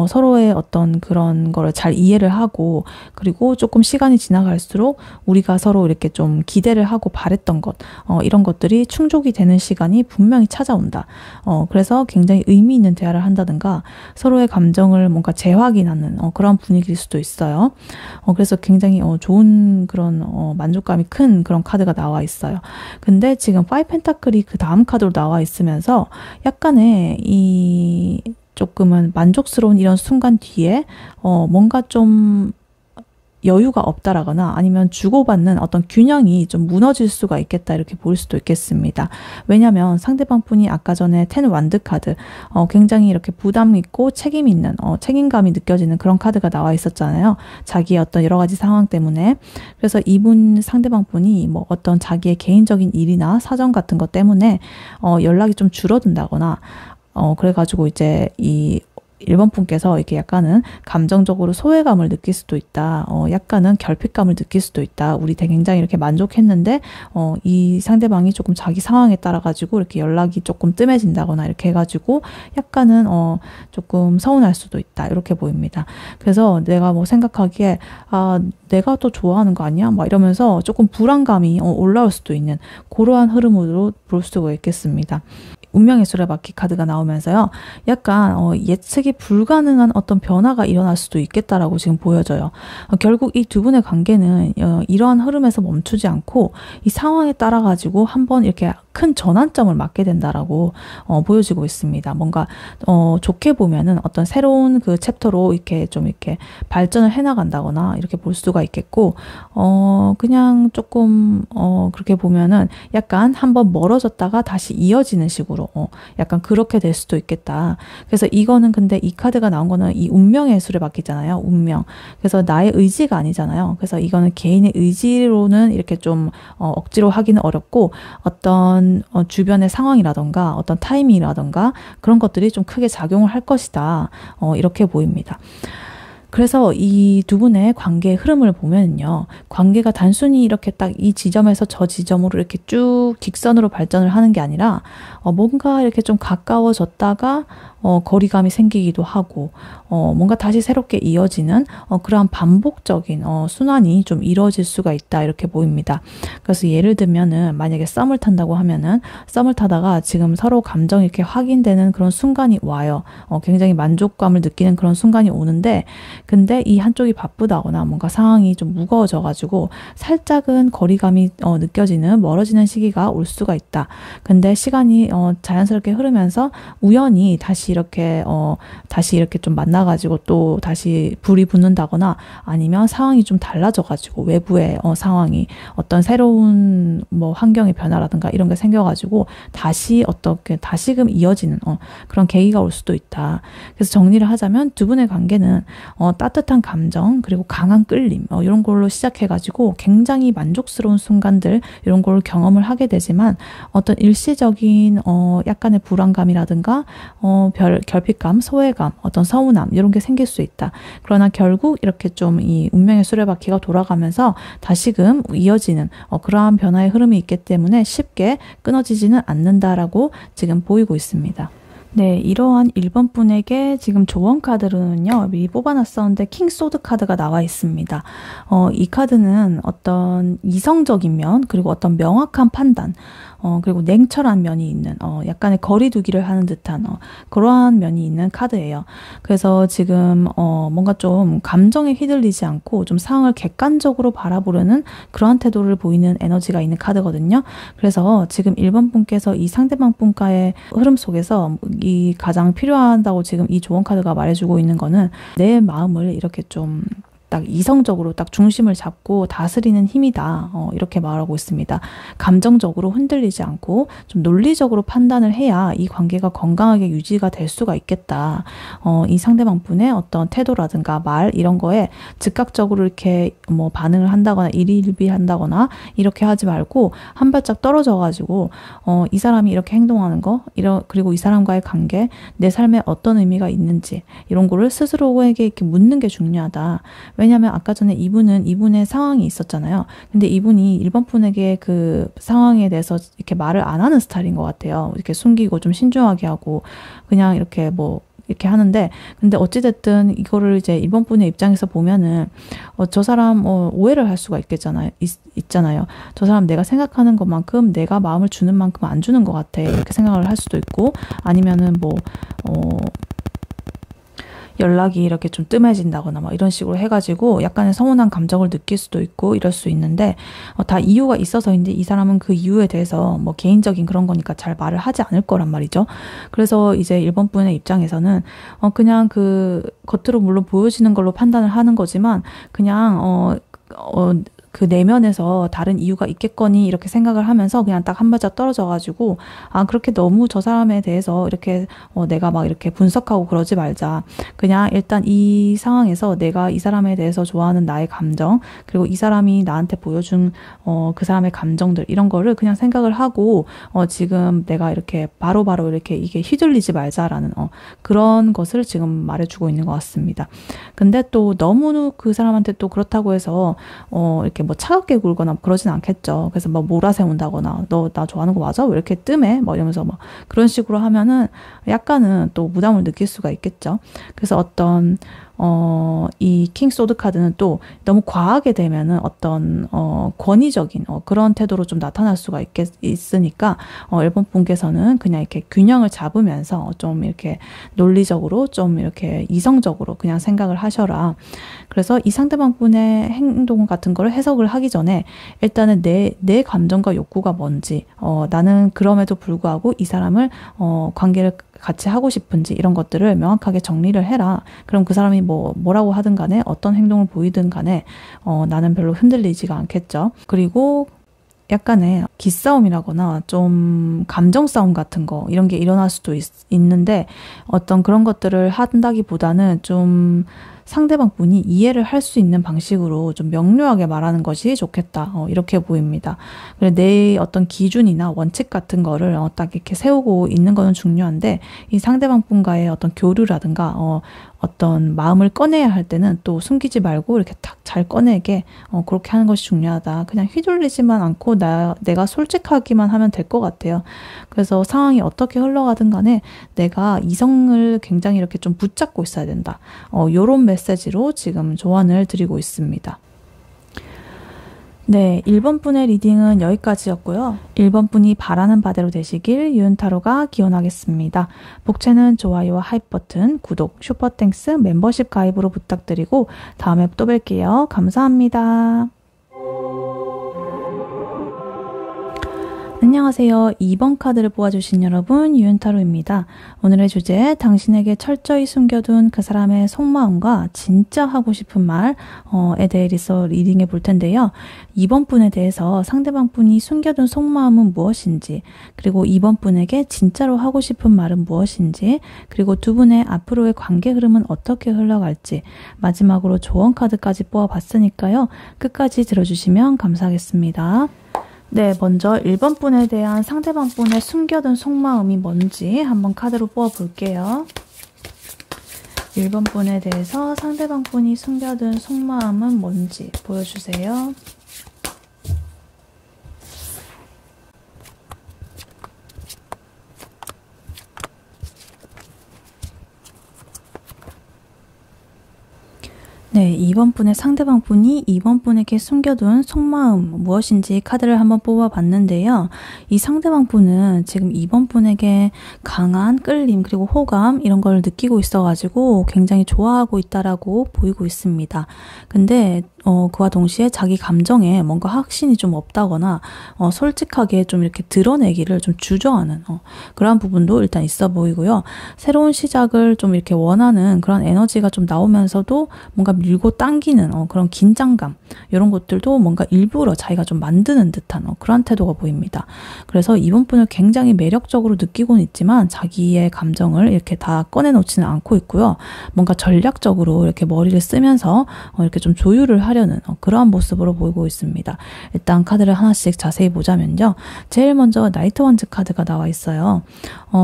서로의 어떤 그런 거를 잘 이해를 하고 그리고 조금 시간이 지나갈수록 우리가 서로 이렇게 좀 기대를 하고 바랬던 것 이런 것들이 충족이 되는 시간이 분명히 찾아온다. 그래서 굉장히 의미 있는 대화를 한다든가 서로의 감정을 뭔가 재확인하는 그런 분위기일 수도 있어요. 그래서 굉장히 좋은 그런 만족감이 큰 그런 카드가 나와 있어요. 근데 지금 5 펜타클이 그 다음 카드로 나와 있으면서 약간의 이 조금은 만족스러운 이런 순간 뒤에 뭔가 좀 여유가 없다라거나 아니면 주고받는 어떤 균형이 좀 무너질 수가 있겠다 이렇게 볼 수도 있겠습니다. 왜냐하면 상대방 분이 아까 전에 10 완드 카드 굉장히 이렇게 부담 있고 책임 있는 책임감이 느껴지는 그런 카드가 나와 있었잖아요. 자기의 어떤 여러 가지 상황 때문에. 그래서 이분 상대방 분이 뭐 어떤 자기의 개인적인 일이나 사정 같은 것 때문에 연락이 좀 줄어든다거나 그래가지고 이제 이 1번 분께서 이렇게 약간은 감정적으로 소외감을 느낄 수도 있다. 약간은 결핍감을 느낄 수도 있다. 우리 굉장히 이렇게 만족했는데 이 상대방이 조금 자기 상황에 따라 가지고 이렇게 연락이 조금 뜸해진다거나 이렇게 해가지고 약간은 조금 서운할 수도 있다. 이렇게 보입니다. 그래서 내가 뭐 생각하기에 내가 더 좋아하는 거 아니야? 막 이러면서 조금 불안감이 올라올 수도 있는 그러한 흐름으로 볼 수가 있겠습니다. 운명의 수레바퀴 카드가 나오면서요. 약간 예측이 불가능한 어떤 변화가 일어날 수도 있겠다라고 지금 보여져요. 결국 이 두 분의 관계는 이러한 흐름에서 멈추지 않고 이 상황에 따라 가지고 한번 이렇게 큰 전환점을 맞게 된다라고 보여지고 있습니다. 뭔가 좋게 보면은 어떤 새로운 그 챕터로 이렇게 좀 이렇게 발전을 해나간다거나 이렇게 볼 수가 있겠고 그냥 조금 그렇게 보면은 약간 한번 멀어졌다가 다시 이어지는 식으로 약간 그렇게 될 수도 있겠다. 그래서 이거는 근데 이 카드가 나온 거는 이 운명의 수레바퀴잖아요. 운명. 그래서 나의 의지가 아니잖아요. 그래서 이거는 개인의 의지로는 이렇게 좀 억지로 하기는 어렵고 어떤 주변의 상황이라던가 어떤 타이밍이라던가 그런 것들이 좀 크게 작용을 할 것이다. 이렇게 보입니다. 그래서 이 두 분의 관계의 흐름을 보면요. 관계가 단순히 이렇게 딱 이 지점에서 저 지점으로 이렇게 쭉 직선으로 발전을 하는 게 아니라 뭔가 이렇게 좀 가까워졌다가 거리감이 생기기도 하고 뭔가 다시 새롭게 이어지는 그러한 반복적인 순환이 좀 이루어질 수가 있다 이렇게 보입니다. 그래서 예를 들면은 만약에 썸을 탄다고 하면은 썸을 타다가 지금 서로 감정이 이렇게 확인되는 그런 순간이 와요. 굉장히 만족감을 느끼는 그런 순간이 오는데 근데 이 한쪽이 바쁘다거나 뭔가 상황이 좀 무거워져 가지고 살짝은 거리감이 느껴지는 멀어지는 시기가 올 수가 있다. 근데 시간이 자연스럽게 흐르면서 우연히 다시 이렇게 좀 만나가지고 또 다시 불이 붙는다거나 아니면 상황이 좀 달라져가지고 외부의 상황이 어떤 새로운 뭐 환경의 변화라든가 이런 게 생겨가지고 다시 어떻게 다시금 이어지는 그런 계기가 올 수도 있다. 그래서 정리를 하자면 두 분의 관계는 따뜻한 감정, 그리고 강한 끌림, 이런 걸로 시작해가지고 굉장히 만족스러운 순간들, 이런 걸 경험을 하게 되지만 어떤 일시적인 약간의 불안감이라든가 결핍감, 소외감, 어떤 서운함 이런 게 생길 수 있다. 그러나 결국 이렇게 좀 이 운명의 수레바퀴가 돌아가면서 다시금 이어지는 그러한 변화의 흐름이 있기 때문에 쉽게 끊어지지는 않는다라고 지금 보이고 있습니다. 네, 이러한 1번 분에게 지금 조언 카드로는요, 미리 뽑아놨었는데 킹 소드 카드가 나와 있습니다. 이 카드는 어떤 이성적인 면, 그리고 어떤 명확한 판단, 그리고 냉철한 면이 있는, 약간의 거리두기를 하는 듯한, 그러한 면이 있는 카드예요. 그래서 지금, 뭔가 좀 감정에 휘둘리지 않고 좀 상황을 객관적으로 바라보려는 그러한 태도를 보이는 에너지가 있는 카드거든요. 그래서 지금 1번 분께서 이 상대방 분과의 흐름 속에서 이 가장 필요하다고 지금 이 조언 카드가 말해주고 있는 거는 내 마음을 이렇게 좀 딱 이성적으로 딱 중심을 잡고 다스리는 힘이다. 이렇게 말하고 있습니다. 감정적으로 흔들리지 않고 좀 논리적으로 판단을 해야 이 관계가 건강하게 유지가 될 수가 있겠다. 이 상대방 분의 어떤 태도라든가 말 이런 거에 즉각적으로 이렇게 뭐 반응을 한다거나 일희일비한다거나 이렇게 하지 말고 한 발짝 떨어져가지고 이 사람이 이렇게 행동하는 거 그리고 이 사람과의 관계 내 삶에 어떤 의미가 있는지 이런 거를 스스로에게 이렇게 묻는 게 중요하다. 왜냐하면 아까 전에 이분의 상황이 있었잖아요. 근데 이분이 1번 분에게 그 상황에 대해서 이렇게 말을 안 하는 스타일인 것 같아요. 이렇게 숨기고 좀 신중하게 하고 그냥 이렇게 이렇게 하는데, 근데 어찌됐든 이거를 이제 1번 분의 입장에서 보면은 저 사람 오해를 할 수가 있잖아요. 저 사람 내가 생각하는 것만큼 내가 마음을 주는 만큼 안 주는 것 같아. 이렇게 생각을 할 수도 있고, 아니면은 연락이 이렇게 좀 뜸해진다거나 막 이런 식으로 해가지고 약간의 서운한 감정을 느낄 수도 있고 이럴 수 있는데 다 이유가 있어서인데 이 사람은 그 이유에 대해서 뭐 개인적인 그런 거니까 잘 말을 하지 않을 거란 말이죠. 그래서 이제 1번 분의 입장에서는 그냥 그 겉으로 물론 보여지는 걸로 판단을 하는 거지만 그냥 그 내면에서 다른 이유가 있겠거니 이렇게 생각을 하면서 그냥 딱 한 발짝 떨어져가지고 그렇게 너무 저 사람에 대해서 이렇게 내가 막 이렇게 분석하고 그러지 말자. 그냥 일단 이 상황에서 내가 이 사람에 대해서 좋아하는 나의 감정 그리고 이 사람이 나한테 보여준 그 사람의 감정들 이런 거를 그냥 생각을 하고 지금 내가 이렇게 바로바로 이렇게 이게 휘둘리지 말자라는 그런 것을 지금 말해주고 있는 것 같습니다. 근데 또 너무 그 사람한테 또 그렇다고 해서 이렇게 뭐 차갑게 굴거나 그러진 않겠죠. 그래서 뭐 몰아세운다거나 너 나 좋아하는 거 맞아? 왜 이렇게 뜸해? 뭐 이러면서 막 그런 식으로 하면은 약간은 또 부담을 느낄 수가 있겠죠. 그래서 어떤 이 킹 소드 카드는 또 너무 과하게 되면은 어떤 권위적인 그런 태도로 좀 나타날 수가 있으니까 1번 분께서는 그냥 이렇게 균형을 잡으면서 좀 이렇게 논리적으로 좀 이렇게 이성적으로 그냥 생각을 하셔라. 그래서 이 상대방 분의 행동 같은 거를 해석을 하기 전에 일단은 내 감정과 욕구가 뭔지 나는 그럼에도 불구하고 이 사람을 관계를 같이 하고 싶은지 이런 것들을 명확하게 정리를 해라. 그럼 그 사람이 뭐라고 하든 간에 어떤 행동을 보이든 간에 나는 별로 흔들리지가 않겠죠. 그리고 약간의 기싸움이라거나 좀 감정 싸움 같은 거 이런 게 일어날 수도 있는데 어떤 그런 것들을 한다기보다는 좀 상대방 분이 이해를 할 수 있는 방식으로 좀 명료하게 말하는 것이 좋겠다. 이렇게 보입니다. 그래 내 어떤 기준이나 원칙 같은 거를 딱 이렇게 세우고 있는 거는 중요한데 이 상대방 분과의 어떤 교류라든가 어떤 마음을 꺼내야 할 때는 또 숨기지 말고 이렇게 딱 잘 꺼내게 그렇게 하는 것이 중요하다. 그냥 휘둘리지만 않고 내가 솔직하기만 하면 될 것 같아요. 그래서 상황이 어떻게 흘러가든 간에 내가 이성을 굉장히 이렇게 좀 붙잡고 있어야 된다. 요런 메시지로 지금 조언을 드리고 있습니다. 네, 1번 분의 리딩은 여기까지였고요. 1번 분이 바라는 바대로 되시길 유은타로가 기원하겠습니다. 복채는 좋아요와 하이프 버튼, 구독, 슈퍼땡스, 멤버십 가입으로 부탁드리고 다음에 또 뵐게요. 감사합니다. 안녕하세요. 2번 카드를 뽑아주신 여러분, 유은타로입니다. 오늘의 주제, 당신에게 철저히 숨겨둔 그 사람의 속마음과 진짜 하고 싶은 말에 대해서 리딩해 볼 텐데요. 2번 분에 대해서 상대방 분이 숨겨둔 속마음은 무엇인지, 그리고 2번 분에게 진짜로 하고 싶은 말은 무엇인지, 그리고 두 분의 앞으로의 관계 흐름은 어떻게 흘러갈지, 마지막으로 조언 카드까지 뽑아봤으니까요. 끝까지 들어주시면 감사하겠습니다. 네, 먼저 1번 분에 대한 상대방 분의 숨겨둔 속마음이 뭔지 한번 카드로 뽑아볼게요. 1번 분에 대해서 상대방 분이 숨겨둔 속마음은 뭔지 보여주세요. 네, 2번 분의 상대방 분이 2번 분에게 숨겨둔 속마음 무엇인지 카드를 한번 뽑아봤는데요. 이 상대방 분은 지금 2번 분에게 강한 끌림 그리고 호감 이런 걸 느끼고 있어가지고 굉장히 좋아하고 있다라고 보이고 있습니다. 근데 그와 동시에 자기 감정에 뭔가 확신이 좀 없다거나 솔직하게 좀 이렇게 드러내기를 좀 주저하는 그러한 부분도 일단 있어 보이고요. 새로운 시작을 좀 이렇게 원하는 그런 에너지가 좀 나오면서도 뭔가 밀고 당기는 그런 긴장감 이런 것들도 뭔가 일부러 자기가 좀 만드는 듯한 그런 태도가 보입니다. 그래서 이번 분을 굉장히 매력적으로 느끼고는 있지만 자기의 감정을 이렇게 다 꺼내놓지는 않고 있고요. 뭔가 전략적으로 이렇게 머리를 쓰면서 이렇게 좀 조율을 하려는 그러한 모습으로 보이고 있습니다. 일단 카드를 하나씩 자세히 보자면요. 제일 먼저 나이트 원즈 카드가 나와 있어요.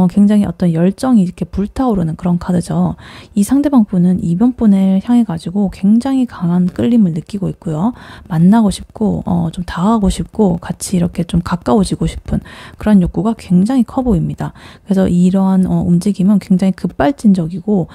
굉장히 어떤 열정이 이렇게 불타오르는 그런 카드죠. 이 상대방 분은 이번 분을 향해 가지고 굉장히 강한 끌림을 느끼고 있고요. 만나고 싶고 좀 다가가고 싶고 같이 이렇게 좀 가까워지고 싶은 그런 욕구가 굉장히 커 보입니다. 그래서 이러한 움직임은 굉장히 급발진적이고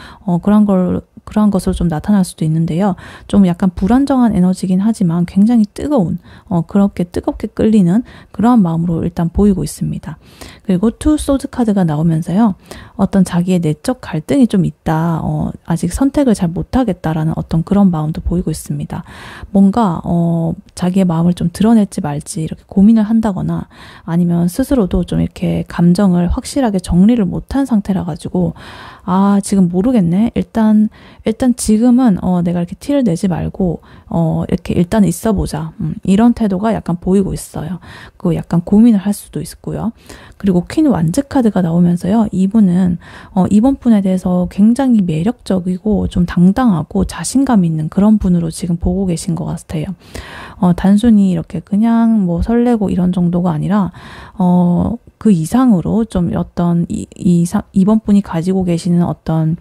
그러한 것으로 좀 나타날 수도 있는데요. 좀 약간 불안정한 에너지긴 하지만 굉장히 뜨거운, 그렇게 뜨겁게 끌리는 그러한 마음으로 일단 보이고 있습니다. 그리고 투 소드 카드가 나오면서요. 어떤 자기의 내적 갈등이 좀 있다. 아직 선택을 잘 못하겠다라는 어떤 그런 마음도 보이고 있습니다. 뭔가 자기의 마음을 좀 드러낼지 말지 이렇게 고민을 한다거나 아니면 스스로도 좀 이렇게 감정을 확실하게 정리를 못한 상태라 가지고 지금 모르겠네. 일단 지금은 내가 이렇게 티를 내지 말고 이렇게 일단 있어보자. 이런 태도가 약간 보이고 있어요. 그 약간 고민을 할 수도 있고요. 그리고 퀸 완즈 카드가 나오면서요. 이분은 이번 분에 대해서 굉장히 매력적이고 좀 당당하고 자신감 있는 그런 분으로 지금 보고 계신 것 같아요. 단순히 이렇게 그냥 뭐 설레고 이런 정도가 아니라 그 이상으로 좀 어떤 이번 분이 가지고 계시는 어떤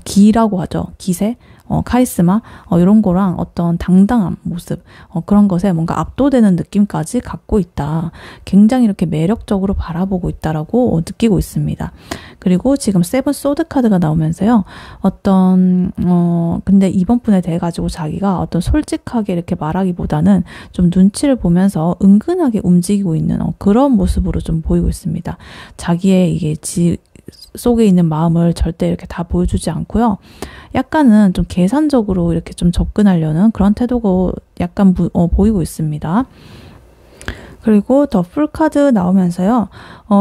기라고 하죠. 기세, 카리스마 이런 거랑 어떤 당당한 모습 그런 것에 뭔가 압도되는 느낌까지 갖고 있다. 굉장히 이렇게 매력적으로 바라보고 있다라고 느끼고 있습니다. 그리고 지금 세븐 소드 카드가 나오면서요. 근데 이번 분에 대해 가지고 자기가 어떤 솔직하게 이렇게 말하기보다는 좀 눈치를 보면서 은근하게 움직이고 있는 그런 모습으로 좀 보이고 있습니다. 자기의 이게 속에 있는 마음을 절대 이렇게 다 보여주지 않고요. 약간은 좀 계산적으로 이렇게 좀 접근하려는 그런 태도가 약간 보이고 있습니다. 그리고 더 풀 카드 나오면서요.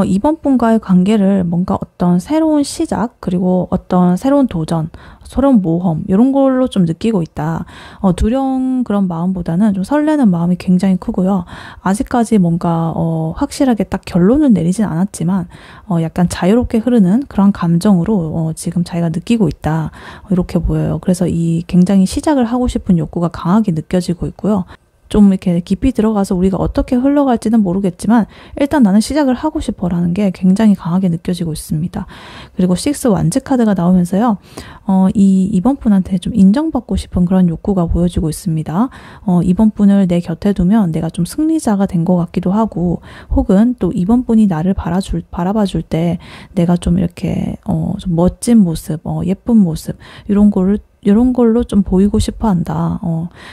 이번 분과의 관계를 뭔가 어떤 새로운 시작 그리고 어떤 새로운 도전, 새로운 모험 이런 걸로 좀 느끼고 있다. 두려운 그런 마음보다는 좀 설레는 마음이 굉장히 크고요. 아직까지 뭔가 확실하게 딱 결론을 내리진 않았지만 약간 자유롭게 흐르는 그런 감정으로 지금 자기가 느끼고 있다. 이렇게 보여요. 그래서 이 굉장히 시작을 하고 싶은 욕구가 강하게 느껴지고 있고요. 좀 이렇게 깊이 들어가서 우리가 어떻게 흘러갈지는 모르겠지만 일단 나는 시작을 하고 싶어라는 게 굉장히 강하게 느껴지고 있습니다. 그리고 식스 완즈 카드가 나오면서요. 이번 분한테 좀 인정받고 싶은 그런 욕구가 보여지고 있습니다. 이번 분을 내 곁에 두면 내가 좀 승리자가 된 것 같기도 하고 혹은 또 이번 분이 나를 바라봐 줄 때 내가 좀 이렇게 좀 멋진 모습, 예쁜 모습 이런 거를 이런 걸로 좀 보이고 싶어 한다.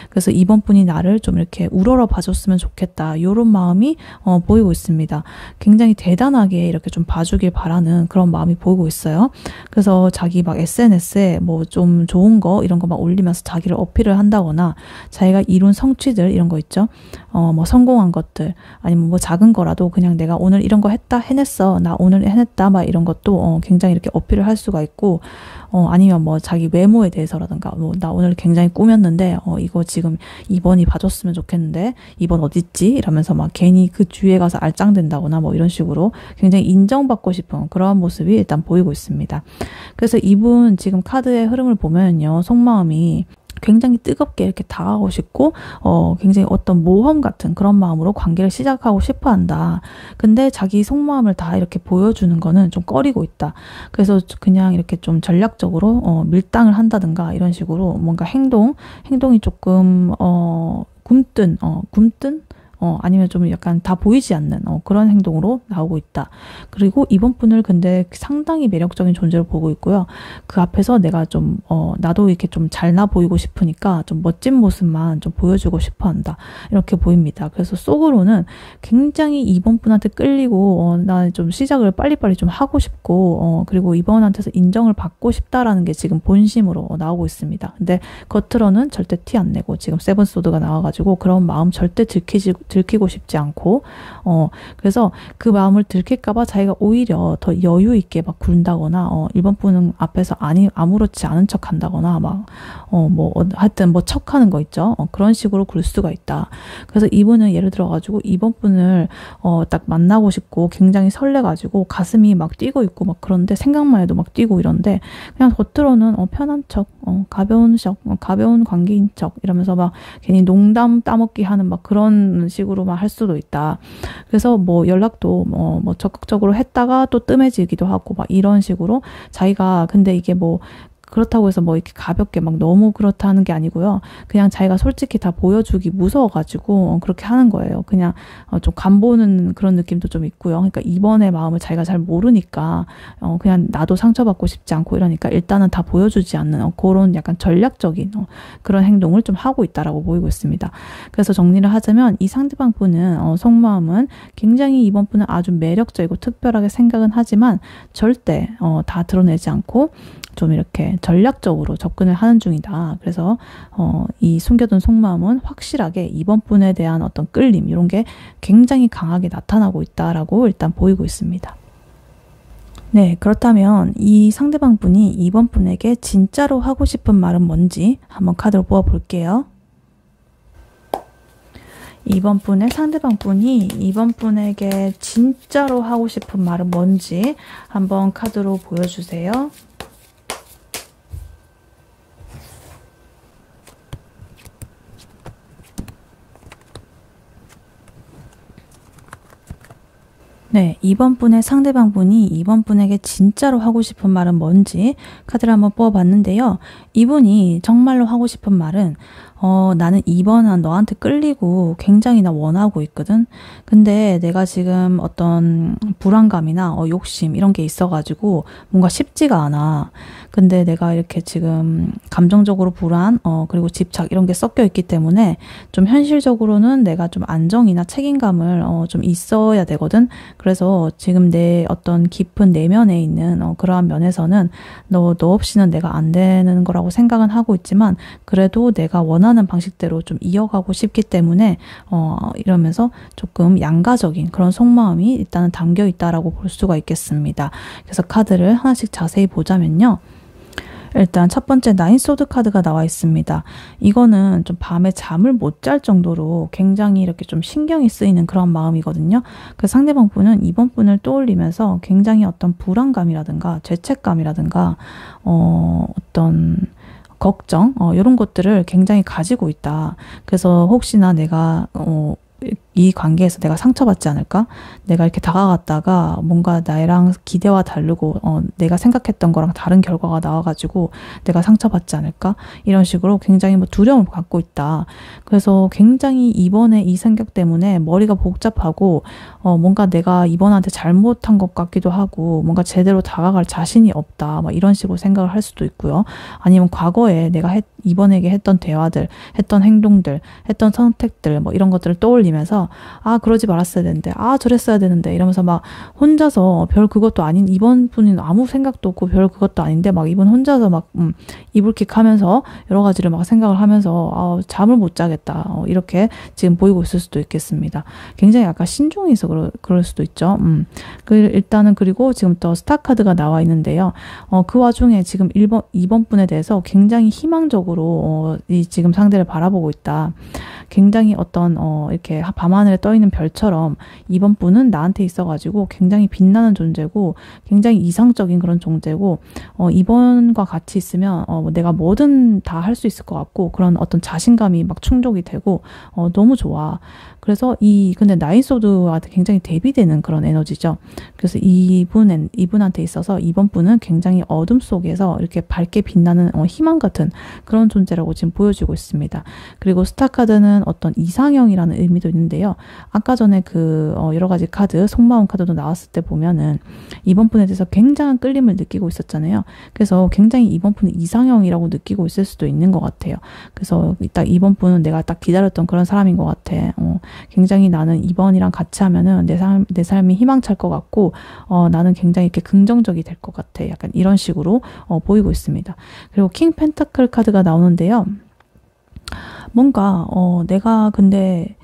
그래서 이번 분이 나를 좀 이렇게 우러러 봐줬으면 좋겠다. 이런 마음이 보이고 있습니다. 굉장히 대단하게 이렇게 좀 봐주길 바라는 그런 마음이 보이고 있어요. 그래서 자기 막 SNS에 뭐 좀 좋은 거 이런 거 막 올리면서 자기를 어필을 한다거나 자기가 이룬 성취들 이런 거 있죠. 뭐 성공한 것들 아니면 뭐 작은 거라도 그냥 내가 오늘 이런 거 했다 해냈어. 나 오늘 해냈다 막 이런 것도 굉장히 이렇게 어필을 할 수가 있고 아니면 뭐 자기 외모에 대해서라든가 뭐 나 오늘 굉장히 꾸몄는데 이거 지금 2번이 봐줬으면 좋겠는데 2번 어딨지? 이러면서 막 괜히 그 주위에 가서 알짱된다거나 뭐 이런 식으로 굉장히 인정받고 싶은 그러한 모습이 일단 보이고 있습니다. 그래서 이분 지금 카드의 흐름을 보면요. 속마음이 굉장히 뜨겁게 이렇게 다가가고 싶고 굉장히 어떤 모험 같은 그런 마음으로 관계를 시작하고 싶어 한다. 근데 자기 속마음을 다 이렇게 보여주는 거는 좀 꺼리고 있다. 그래서 그냥 이렇게 좀 전략적으로 밀당을 한다든가 이런 식으로 뭔가 행동이 조금 굼뜬 아니면 좀 약간 다 보이지 않는 그런 행동으로 나오고 있다. 그리고 이번 분을 근데 상당히 매력적인 존재로 보고 있고요. 그 앞에서 내가 좀 나도 이렇게 좀 잘나 보이고 싶으니까 좀 멋진 모습만 좀 보여주고 싶어 한다. 이렇게 보입니다. 그래서 속으로는 굉장히 이번 분한테 끌리고 나 좀 시작을 빨리빨리 좀 하고 싶고 그리고 이번한테서 인정을 받고 싶다라는 게 지금 본심으로 나오고 있습니다. 근데 겉으로는 절대 티 안 내고 지금 세븐소드가 나와가지고 그런 마음 절대 들키고 싶지 않고 그래서 그 마음을 들킬까봐 자기가 오히려 더 여유 있게 막 군다거나 일본 분은 앞에서 아무렇지 않은 척 한다거나 막 뭐 하여튼 뭐 척하는 거 있죠. 그런 식으로 굴 수가 있다. 그래서 이분은 예를 들어가지고 이번 분을 딱 만나고 싶고 굉장히 설레가지고 가슴이 막 뛰고 있고 막 그런데 생각만 해도 막 뛰고 이런데 그냥 겉으로는 편한 척, 가벼운 관계인 척 이러면서 막 괜히 농담 따먹기 하는 막 그런 식으로만 할 수도 있다. 그래서 뭐 연락도 뭐 적극적으로 했다가 또 뜸해지기도 하고 막 이런 식으로 자기가 근데 이게 뭐 그렇다고 해서 뭐 이렇게 가볍게 막 너무 그렇다는 게 아니고요. 그냥 자기가 솔직히 다 보여주기 무서워가지고 그렇게 하는 거예요. 그냥 좀 간보는 그런 느낌도 좀 있고요. 그러니까 이번의 마음을 자기가 잘 모르니까 그냥 나도 상처받고 싶지 않고 이러니까 일단은 다 보여주지 않는 그런 약간 전략적인 그런 행동을 좀 하고 있다라고 보이고 있습니다. 그래서 정리를 하자면 이 상대방 분은 속마음은 굉장히 이번 분은 아주 매력적이고 특별하게 생각은 하지만 절대 다 드러내지 않고 좀 이렇게 전략적으로 접근을 하는 중이다. 그래서 이 숨겨둔 속마음은 확실하게 이번 분에 대한 어떤 끌림 이런 게 굉장히 강하게 나타나고 있다라고 일단 보이고 있습니다. 네, 그렇다면 이 상대방 분이 이번 분에게 진짜로 하고 싶은 말은 뭔지 한번 카드로 뽑아 볼게요. 이번 분의 상대방 분이 이번 분에게 진짜로 하고 싶은 말은 뭔지 한번 카드로 보여주세요. 네, 이번 분의 상대방 분이 이번 분에게 진짜로 하고 싶은 말은 뭔지 카드를 한번 뽑아봤는데요. 이분이 정말로 하고 싶은 말은 나는 이번은 너한테 끌리고 굉장히 나 원하고 있거든. 근데 내가 지금 어떤 불안감이나 욕심 이런 게 있어가지고 뭔가 쉽지가 않아. 근데 내가 이렇게 지금 감정적으로 불안, 그리고 집착 이런 게 섞여 있기 때문에 좀 현실적으로는 내가 좀 안정이나 책임감을 좀 있어야 되거든. 그래서 지금 내 어떤 깊은 내면에 있는 그러한 면에서는 너 없이는 내가 안 되는 거라고 생각은 하고 있지만 그래도 내가 원하는 방식대로 좀 이어가고 싶기 때문에 이러면서 조금 양가적인 그런 속마음이 일단은 담겨 있다라고 볼 수가 있겠습니다. 그래서 카드를 하나씩 자세히 보자면요. 일단 첫 번째 나인 소드 카드가 나와 있습니다. 이거는 좀 밤에 잠을 못 잘 정도로 굉장히 이렇게 좀 신경이 쓰이는 그런 마음이거든요. 그 상대방 분은 이번 분을 떠올리면서 굉장히 어떤 불안감이라든가 죄책감이라든가 어떤 걱정 이런 것들을 굉장히 가지고 있다. 그래서 혹시나 내가 이 관계에서 내가 상처받지 않을까? 내가 이렇게 다가갔다가 뭔가 나랑 기대와 다르고 내가 생각했던 거랑 다른 결과가 나와가지고 내가 상처받지 않을까? 이런 식으로 굉장히 뭐 두려움을 갖고 있다. 그래서 굉장히 이번에 이 생각 때문에 머리가 복잡하고 뭔가 내가 이번한테 잘못한 것 같기도 하고 뭔가 제대로 다가갈 자신이 없다. 막 이런 식으로 생각을 할 수도 있고요. 아니면 과거에 내가 이번에게 했던 대화들, 했던 행동들, 했던 선택들 뭐 이런 것들을 떠올리면서 아 그러지 말았어야 되는데 아 저랬어야 되는데 이러면서 막 혼자서 별 그것도 아닌 이번 분은 아무 생각도 없고 별 그것도 아닌데 막 이분 혼자서 막 이불킥 하면서 여러 가지를 막 생각을 하면서 잠을 못 자겠다 이렇게 지금 보이고 있을 수도 있겠습니다. 굉장히 약간 신중해서 그럴 수도 있죠. 일단은 그리고 지금 또 스타 카드가 나와 있는데요. 그 와중에 지금 2번 분에 대해서 굉장히 희망적으로 이 지금 상대를 바라보고 있다. 굉장히 어떤 이렇게 밤하늘에 떠 있는 별처럼 이번 분은 나한테 있어가지고 굉장히 빛나는 존재고 굉장히 이상적인 그런 존재고 이번과 같이 있으면 내가 뭐든 다 할 수 있을 것 같고 그런 어떤 자신감이 막 충족이 되고 너무 좋아. 그래서 근데 나인소드한테 굉장히 대비되는 그런 에너지죠. 그래서 이분한테 있어서 이번 분은 굉장히 어둠 속에서 이렇게 밝게 빛나는 희망 같은 그런 존재라고 지금 보여지고 있습니다. 그리고 스타 카드는 어떤 이상형이라는 의미도 있는데요. 아까 전에 여러 가지 카드, 속마음 카드도 나왔을 때 보면은 이번 분에 대해서 굉장한 끌림을 느끼고 있었잖아요. 그래서 굉장히 이번 분은 이상형이라고 느끼고 있을 수도 있는 것 같아요. 그래서 딱 이번 분은 내가 딱 기다렸던 그런 사람인 것 같아. 굉장히 나는 이번이랑 같이 하면은 내 삶이 희망찰 것 같고 나는 굉장히 이렇게 긍정적이 될 것 같아. 약간 이런 식으로 보이고 있습니다. 그리고 킹 펜타클 카드가 나오는데요. 뭔가 내가 근데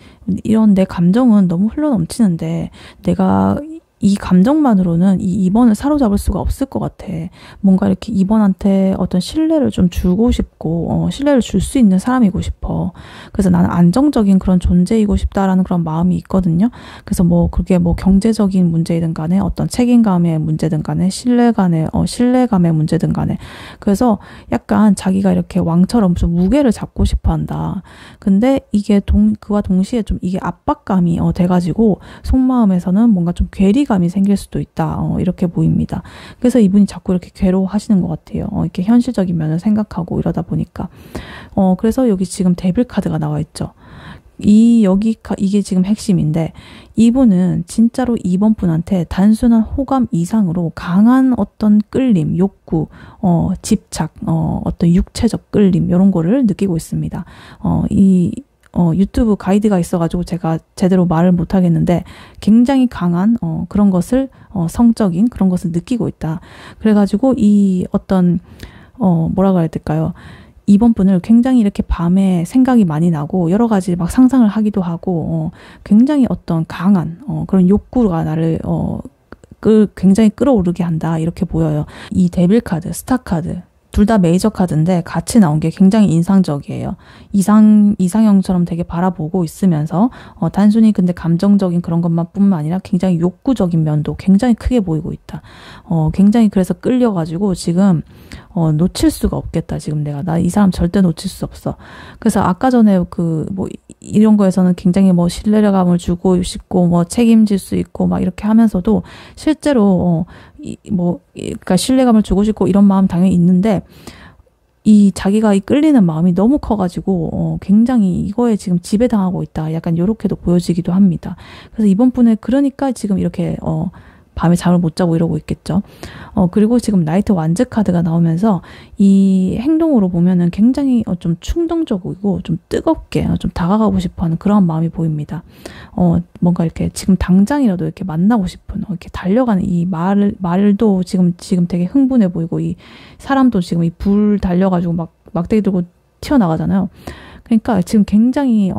이런 내 감정은 너무 흘러넘치는데 내가 이 감정만으로는 이 2번을 사로잡을 수가 없을 것 같아. 뭔가 이렇게 2번한테 어떤 신뢰를 좀 주고 싶고 신뢰를 줄 수 있는 사람이고 싶어. 그래서 나는 안정적인 그런 존재이고 싶다라는 그런 마음이 있거든요. 그래서 뭐 그게 뭐 경제적인 문제이든 간에 어떤 책임감의 문제든 간에 신뢰감의 문제든 간에 그래서 약간 자기가 이렇게 왕처럼 좀 무게를 잡고 싶어 한다. 근데 이게 그와 동시에 좀 이게 압박감이 돼가지고 속마음에서는 뭔가 좀 괴리감이 생길 수도 있다. 이렇게 보입니다. 그래서 이분이 자꾸 이렇게 괴로워하시는 것 같아요. 이렇게 현실적인 면을 생각하고 이러다 보니까. 그래서 여기 지금 데빌 카드가 나와 있죠. 이게 지금 핵심인데 이분은 진짜로 이번 분한테 단순한 호감 이상으로 강한 어떤 끌림, 욕구, 집착, 어떤 육체적 끌림 이런 거를 느끼고 있습니다. 유튜브 가이드가 있어가지고 제가 제대로 말을 못하겠는데 굉장히 강한 그런 것을 성적인 그런 것을 느끼고 있다. 그래가지고 이 어떤 뭐라고 해야 될까요? 이번 분을 굉장히 이렇게 밤에 생각이 많이 나고 여러 가지 막 상상을 하기도 하고 굉장히 어떤 강한 그런 욕구가 나를 굉장히 끌어오르게 한다 이렇게 보여요. 이 데빌 카드, 스타 카드 둘 다 메이저 카드인데 같이 나온 게 굉장히 인상적이에요. 이상형처럼 되게 바라보고 있으면서 단순히 근데 감정적인 그런 것만 뿐만 아니라 굉장히 욕구적인 면도 굉장히 크게 보이고 있다. 굉장히 그래서 끌려가지고 지금 놓칠 수가 없겠다. 지금 나 이 사람 절대 놓칠 수 없어. 그래서 아까 전에 뭐 이런 거에서는 굉장히 뭐 신뢰감을 주고 싶고 뭐 책임질 수 있고 막 이렇게 하면서도 실제로 그러니까 신뢰감을 주고 싶고 이런 마음 당연히 있는데 자기가 끌리는 마음이 너무 커가지고 굉장히 이거에 지금 지배당하고 있다. 약간 요렇게도 보여지기도 합니다. 그래서 이번 분에 그러니까 지금 이렇게 밤에 잠을 못 자고 이러고 있겠죠. 그리고 지금 나이트 완즈 카드가 나오면서 이 행동으로 보면은 굉장히 좀 충동적이고 좀 뜨겁게 좀 다가가고 싶어 하는 그런 마음이 보입니다. 뭔가 이렇게 지금 당장이라도 이렇게 만나고 싶은 이렇게 달려가는 이 말도 지금 되게 흥분해 보이고 이 사람도 지금 이 불 달려가지고 막대기 들고 튀어나가잖아요. 그러니까 지금 굉장히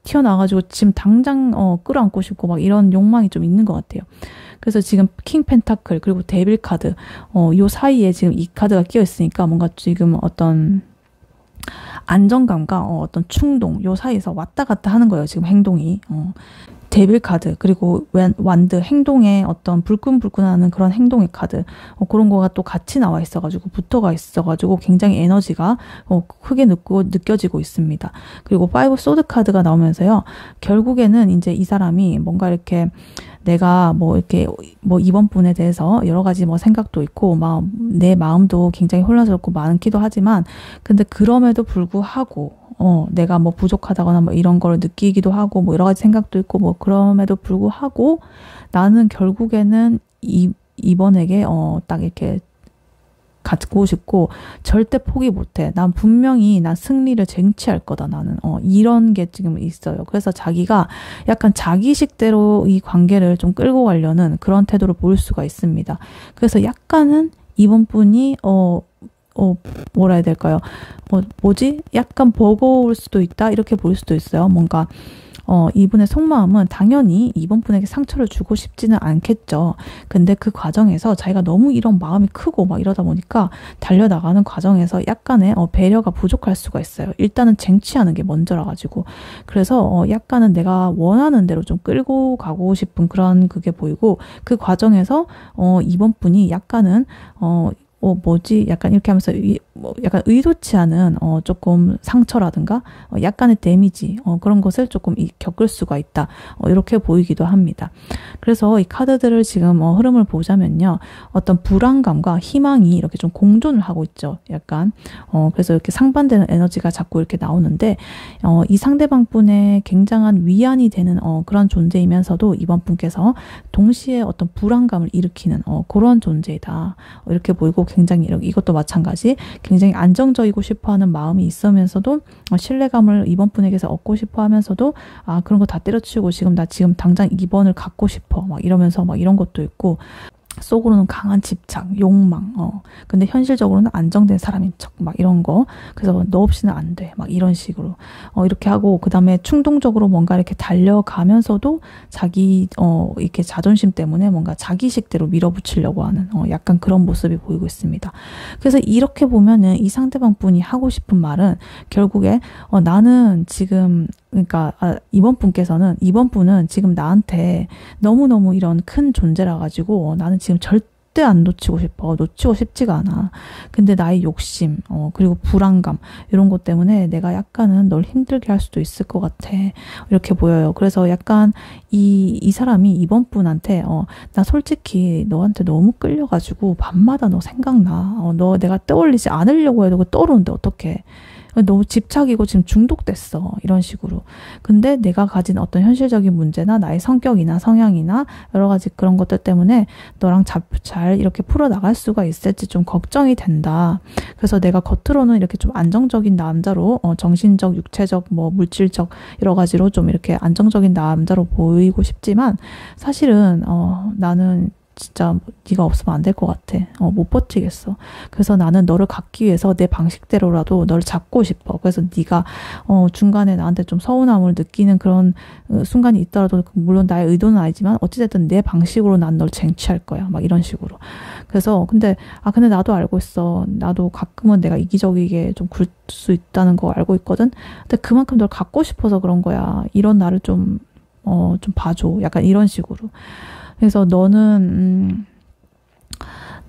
튀어나와가지고 지금 당장 끌어안고 싶고 막 이런 욕망이 좀 있는 것 같아요. 그래서 지금 킹 펜타클 그리고 데빌 카드 요 사이에 지금 이 카드가 끼어 있으니까 뭔가 지금 어떤 안정감과 어떤 충동 요 사이에서 왔다 갔다 하는 거예요. 지금 행동이. 데빌 카드 그리고 완드 행동에 어떤 불끈불끈하는 그런 행동의 카드 그런 거가 또 같이 나와 있어가지고 붙어가 있어가지고 굉장히 에너지가 크게 느껴지고 있습니다. 그리고 파이브 소드 카드가 나오면서요. 결국에는 이제 이 사람이 뭔가 이렇게 내가 뭐 이렇게 뭐 이번 분에 대해서 여러 가지 뭐 생각도 있고 막 내 마음도 굉장히 혼란스럽고 많기도 하지만 근데 그럼에도 불구하고 내가 뭐 부족하다거나 뭐 이런 걸 느끼기도 하고 뭐 여러 가지 생각도 있고 뭐 그럼에도 불구하고 나는 결국에는 이번에게 딱 이렇게 갖고 싶고 절대 포기 못해. 난 분명히 난 승리를 쟁취할 거다. 나는 이런 게 지금 있어요. 그래서 자기가 약간 자기식대로 이 관계를 좀 끌고 가려는 그런 태도를 보일 수가 있습니다. 그래서 약간은 이번 분이 뭐라 해야 될까요? 뭐지? 약간 버거울 수도 있다? 이렇게 보일 수도 있어요. 뭔가, 이분의 속마음은 당연히 이번 분에게 상처를 주고 싶지는 않겠죠. 근데 그 과정에서 자기가 너무 이런 마음이 크고 막 이러다 보니까 달려나가는 과정에서 약간의 배려가 부족할 수가 있어요. 일단은 쟁취하는 게 먼저라 가지고. 그래서 약간은 내가 원하는 대로 좀 끌고 가고 싶은 그런 그게 보이고 그 과정에서 이번 분이 약간은 뭐지? 약간 이렇게 하면서 약간 의도치 않은 조금 상처라든가 약간의 데미지 그런 것을 조금 겪을 수가 있다. 이렇게 보이기도 합니다. 그래서 이 카드들을 지금 흐름을 보자면요. 어떤 불안감과 희망이 이렇게 좀 공존을 하고 있죠. 약간 그래서 이렇게 상반되는 에너지가 자꾸 이렇게 나오는데 이 상대방 분의 굉장한 위안이 되는 그런 존재이면서도 이번 분께서 동시에 어떤 불안감을 일으키는 그런 존재이다. 이렇게 보이고 굉장히 이것도 마찬가지 굉장히 안정적이고 싶어하는 마음이 있으면서도 신뢰감을 이번 분에게서 얻고 싶어 하면서도 그런 거 다 때려치우고 지금 당장 이번을 갖고 싶어 막 이러면서 막 이런 것도 있고 속으로는 강한 집착, 욕망, 근데 현실적으로는 안정된 사람인 척, 막 이런 거. 그래서 너 없이는 안 돼. 막 이런 식으로. 이렇게 하고, 그 다음에 충동적으로 뭔가 이렇게 달려가면서도 자기, 이렇게 자존심 때문에 뭔가 자기식대로 밀어붙이려고 하는, 약간 그런 모습이 보이고 있습니다. 그래서 이렇게 보면은 이 상대방 분이 하고 싶은 말은 결국에, 나는 지금, 그러니까 이번 분은 지금 나한테 너무너무 이런 큰 존재라 가지고 나는 지금 절대 안 놓치고 싶지가 않아. 근데 나의 욕심 그리고 불안감 이런 것 때문에 내가 약간은 널 힘들게 할 수도 있을 것 같아. 이렇게 보여요. 그래서 약간 이 사람이 이번 분한테 나 솔직히 너한테 너무 끌려가지고 밤마다 너 생각나. 너 내가 떠올리지 않으려고 해도 떠오르는데 어떡해. 너무 집착이고 지금 중독됐어. 이런 식으로. 근데 내가 가진 어떤 현실적인 문제나 나의 성격이나 성향이나 여러 가지 그런 것들 때문에 너랑 잘 이렇게 풀어나갈 수가 있을지 좀 걱정이 된다. 그래서 내가 겉으로는 이렇게 좀 안정적인 남자로 정신적, 육체적, 뭐 물질적 여러 가지로 좀 이렇게 안정적인 남자로 보이고 싶지만 사실은 나는 진짜 네가 없으면 안 될 것 같아. 못 버티겠어. 그래서 나는 너를 갖기 위해서 내 방식대로라도 너를 잡고 싶어. 그래서 네가 중간에 나한테 좀 서운함을 느끼는 그런 순간이 있더라도 물론 나의 의도는 아니지만 어찌됐든 내 방식으로 난 널 쟁취할 거야. 막 이런 식으로. 그래서 근데 나도 알고 있어. 나도 가끔은 내가 이기적이게 좀 그럴 수 있다는 거 알고 있거든. 근데 그만큼 널 갖고 싶어서 그런 거야. 이런 나를 좀 봐줘. 약간 이런 식으로. 그래서 너는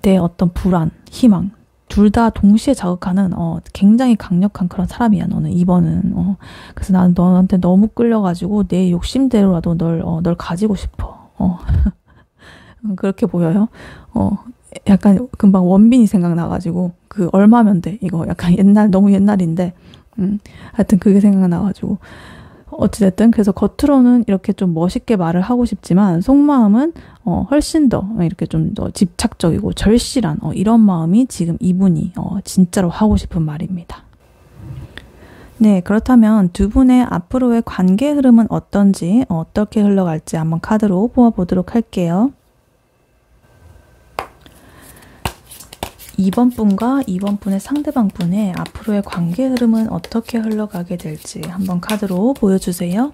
내 어떤 불안, 희망 둘 다 동시에 자극하는 굉장히 강력한 그런 사람이야. 너는 이번은 그래서 나는 너한테 너무 끌려가지고 내 욕심대로라도 널 가지고 싶어. 그렇게 보여요. 약간 금방 원빈이 생각나가지고 그 얼마면 돼 이거 약간 너무 옛날인데 하여튼 그게 생각나가지고. 어찌됐든 그래서 겉으로는 이렇게 좀 멋있게 말을 하고 싶지만 속마음은 훨씬 더 이렇게 좀 더 집착적이고 절실한 이런 마음이 지금 이분이 진짜로 하고 싶은 말입니다. 네, 그렇다면 두 분의 앞으로의 관계 흐름은 어떤지 어떻게 흘러갈지 한번 카드로 뽑아보도록 할게요. 이번 분과 이번 분의 상대방 분의 앞으로의 관계 흐름은 어떻게 흘러가게 될지 한번 카드로 보여주세요.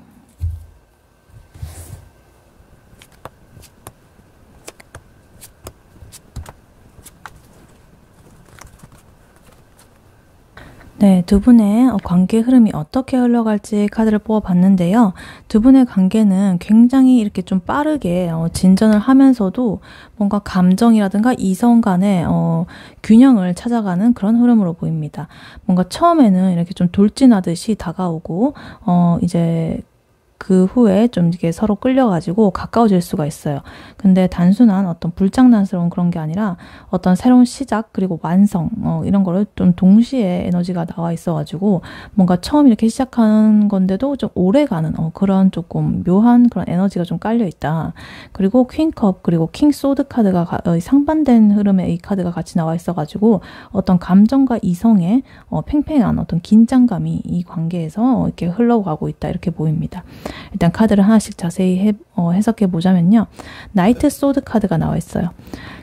네, 두 분의 관계 흐름이 어떻게 흘러갈지 카드를 뽑아봤는데요. 두 분의 관계는 굉장히 이렇게 좀 빠르게 진전을 하면서도 뭔가 감정이라든가 이성 간의 균형을 찾아가는 그런 흐름으로 보입니다. 뭔가 처음에는 이렇게 좀 돌진하듯이 다가오고 이제 그 후에 좀 이렇게 서로 끌려가지고 가까워질 수가 있어요. 근데 단순한 어떤 불장난스러운 그런 게 아니라 어떤 새로운 시작 그리고 완성 이런 거를 좀 동시에 에너지가 나와 있어가지고 뭔가 처음 이렇게 시작하는 건데도 좀 오래가는 그런 조금 묘한 그런 에너지가 좀 깔려 있다. 그리고 퀸컵 그리고 킹 소드 카드가 상반된 흐름의 이 카드가 같이 나와 있어가지고 어떤 감정과 이성의 팽팽한 어떤 긴장감이 이 관계에서 이렇게 흘러가고 있다 이렇게 보입니다. 일단 카드를 하나씩 자세히 해석해 보자면요. 나이트 소드 카드가 나와 있어요.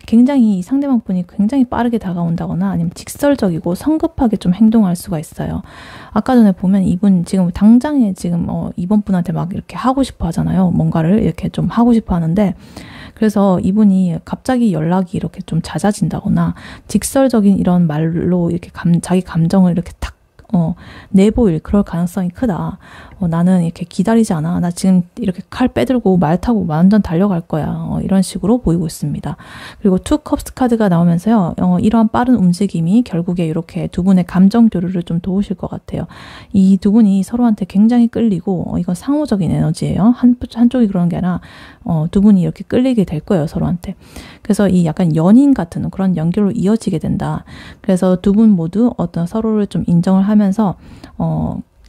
굉장히 이 상대방 분이 굉장히 빠르게 다가온다거나 아니면 직설적이고 성급하게 좀 행동할 수가 있어요. 아까 전에 보면 이분 지금 당장에 지금 이번 분한테 막 이렇게 하고 싶어 하잖아요. 뭔가를 이렇게 좀 하고 싶어 하는데 그래서 이분이 갑자기 연락이 이렇게 좀 잦아진다거나 직설적인 이런 말로 이렇게 자기 감정을 이렇게 탁 내보일 그럴 가능성이 크다. 나는 이렇게 기다리지 않아. 나 지금 이렇게 칼 빼들고 말 타고 완전 달려갈 거야. 이런 식으로 보이고 있습니다. 그리고 투 컵스 카드가 나오면서요. 이러한 빠른 움직임이 결국에 이렇게 두 분의 감정 교류를 좀 도우실 것 같아요. 이 두 분이 서로한테 굉장히 끌리고 이건 상호적인 에너지예요. 한쪽이 그런 게 아니라 두 분이 이렇게 끌리게 될 거예요. 서로한테. 그래서 이 약간 연인 같은 그런 연결로 이어지게 된다. 그래서 두 분 모두 어떤 서로를 좀 인정을 하면서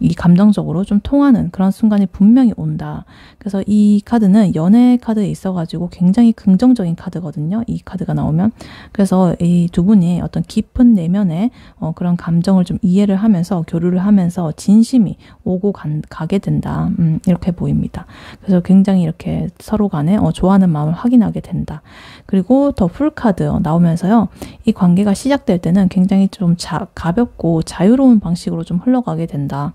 이 감정적으로 좀 통하는 그런 순간이 분명히 온다. 그래서 이 카드는 연애 카드에 있어가지고 굉장히 긍정적인 카드거든요. 이 카드가 나오면. 그래서 이 두 분이 어떤 깊은 내면의 그런 감정을 좀 이해를 하면서 교류를 하면서 진심이 오고 가게 된다. 이렇게 보입니다. 그래서 굉장히 이렇게 서로 간에 좋아하는 마음을 확인하게 된다. 그리고 더 풀 카드 나오면서요. 이 관계가 시작될 때는 굉장히 좀 가볍고 자유로운 방식으로 좀 흘러가게 된다.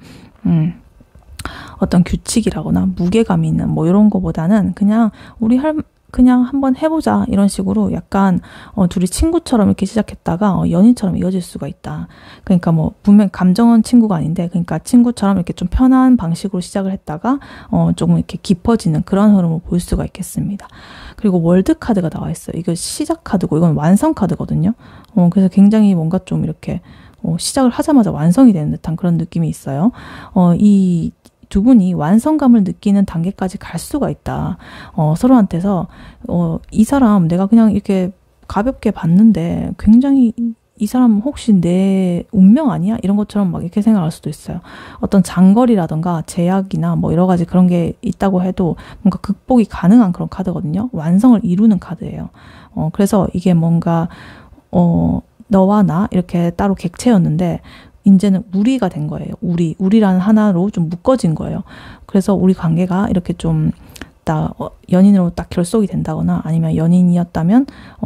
어떤 규칙이라거나 무게감이 있는 뭐 이런 거보다는 그냥 그냥 한번 해보자 이런 식으로 약간 둘이 친구처럼 이렇게 시작했다가 연인처럼 이어질 수가 있다. 그러니까 뭐 분명 감정은 친구가 아닌데 그러니까 친구처럼 이렇게 좀 편한 방식으로 시작을 했다가 조금 이렇게 깊어지는 그런 흐름을 볼 수가 있겠습니다. 그리고 월드 카드가 나와 있어요. 이거 시작 카드고 이건 완성 카드거든요. 그래서 굉장히 뭔가 좀 이렇게 시작을 하자마자 완성이 되는 듯한 그런 느낌이 있어요. 이 두 분이 완성감을 느끼는 단계까지 갈 수가 있다. 서로한테서 이 사람 내가 그냥 이렇게 가볍게 봤는데 굉장히 이 사람 혹시 내 운명 아니야? 이런 것처럼 막 이렇게 생각할 수도 있어요. 어떤 장거리라던가 제약이나 뭐 여러 가지 그런 게 있다고 해도 뭔가 극복이 가능한 그런 카드거든요. 완성을 이루는 카드예요. 그래서 이게 뭔가 너와 나 이렇게 따로 객체였는데 이제는 우리가 된 거예요. 우리라는 하나로 좀 묶어진 거예요. 그래서 우리 관계가 이렇게 좀 연인으로 딱 결속이 된다거나 아니면 연인이었다면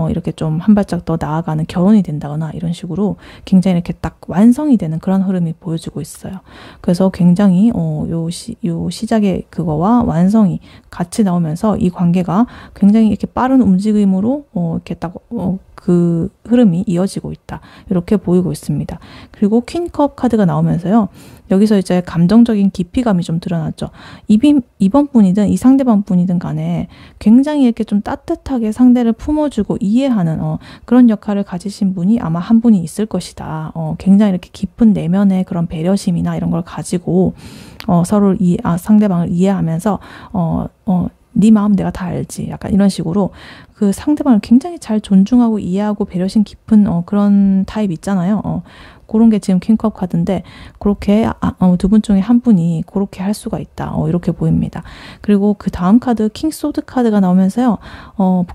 이렇게 좀 한 발짝 더 나아가는 결혼이 된다거나 이런 식으로 굉장히 이렇게 딱 완성이 되는 그런 흐름이 보여주고 있어요. 그래서 굉장히 요 시작의 그거와 완성이 같이 나오면서 이 관계가 굉장히 이렇게 빠른 움직임으로 이렇게 딱 그 흐름이 이어지고 있다. 이렇게 보이고 있습니다. 그리고 퀸컵 카드가 나오면서요. 여기서 이제 감정적인 깊이감이 좀 드러났죠. 이번 분이든 이 상대방 분이든 간에 굉장히 이렇게 좀 따뜻하게 상대를 품어주고 이해하는 그런 역할을 가지신 분이 아마 한 분이 있을 것이다. 굉장히 이렇게 깊은 내면의 그런 배려심이나 이런 걸 가지고 서로를 상대방을 이해하면서 네 마음 내가 다 알지. 약간 이런 식으로 그 상대방을 굉장히 잘 존중하고 이해하고 배려심 깊은 그런 타입 있잖아요. 그런 게 지금 퀸컵 카드인데 그렇게 두 분 중에 한 분이 그렇게 할 수가 있다. 이렇게 보입니다. 그리고 그 다음 카드 킹 소드 카드가 나오면서요.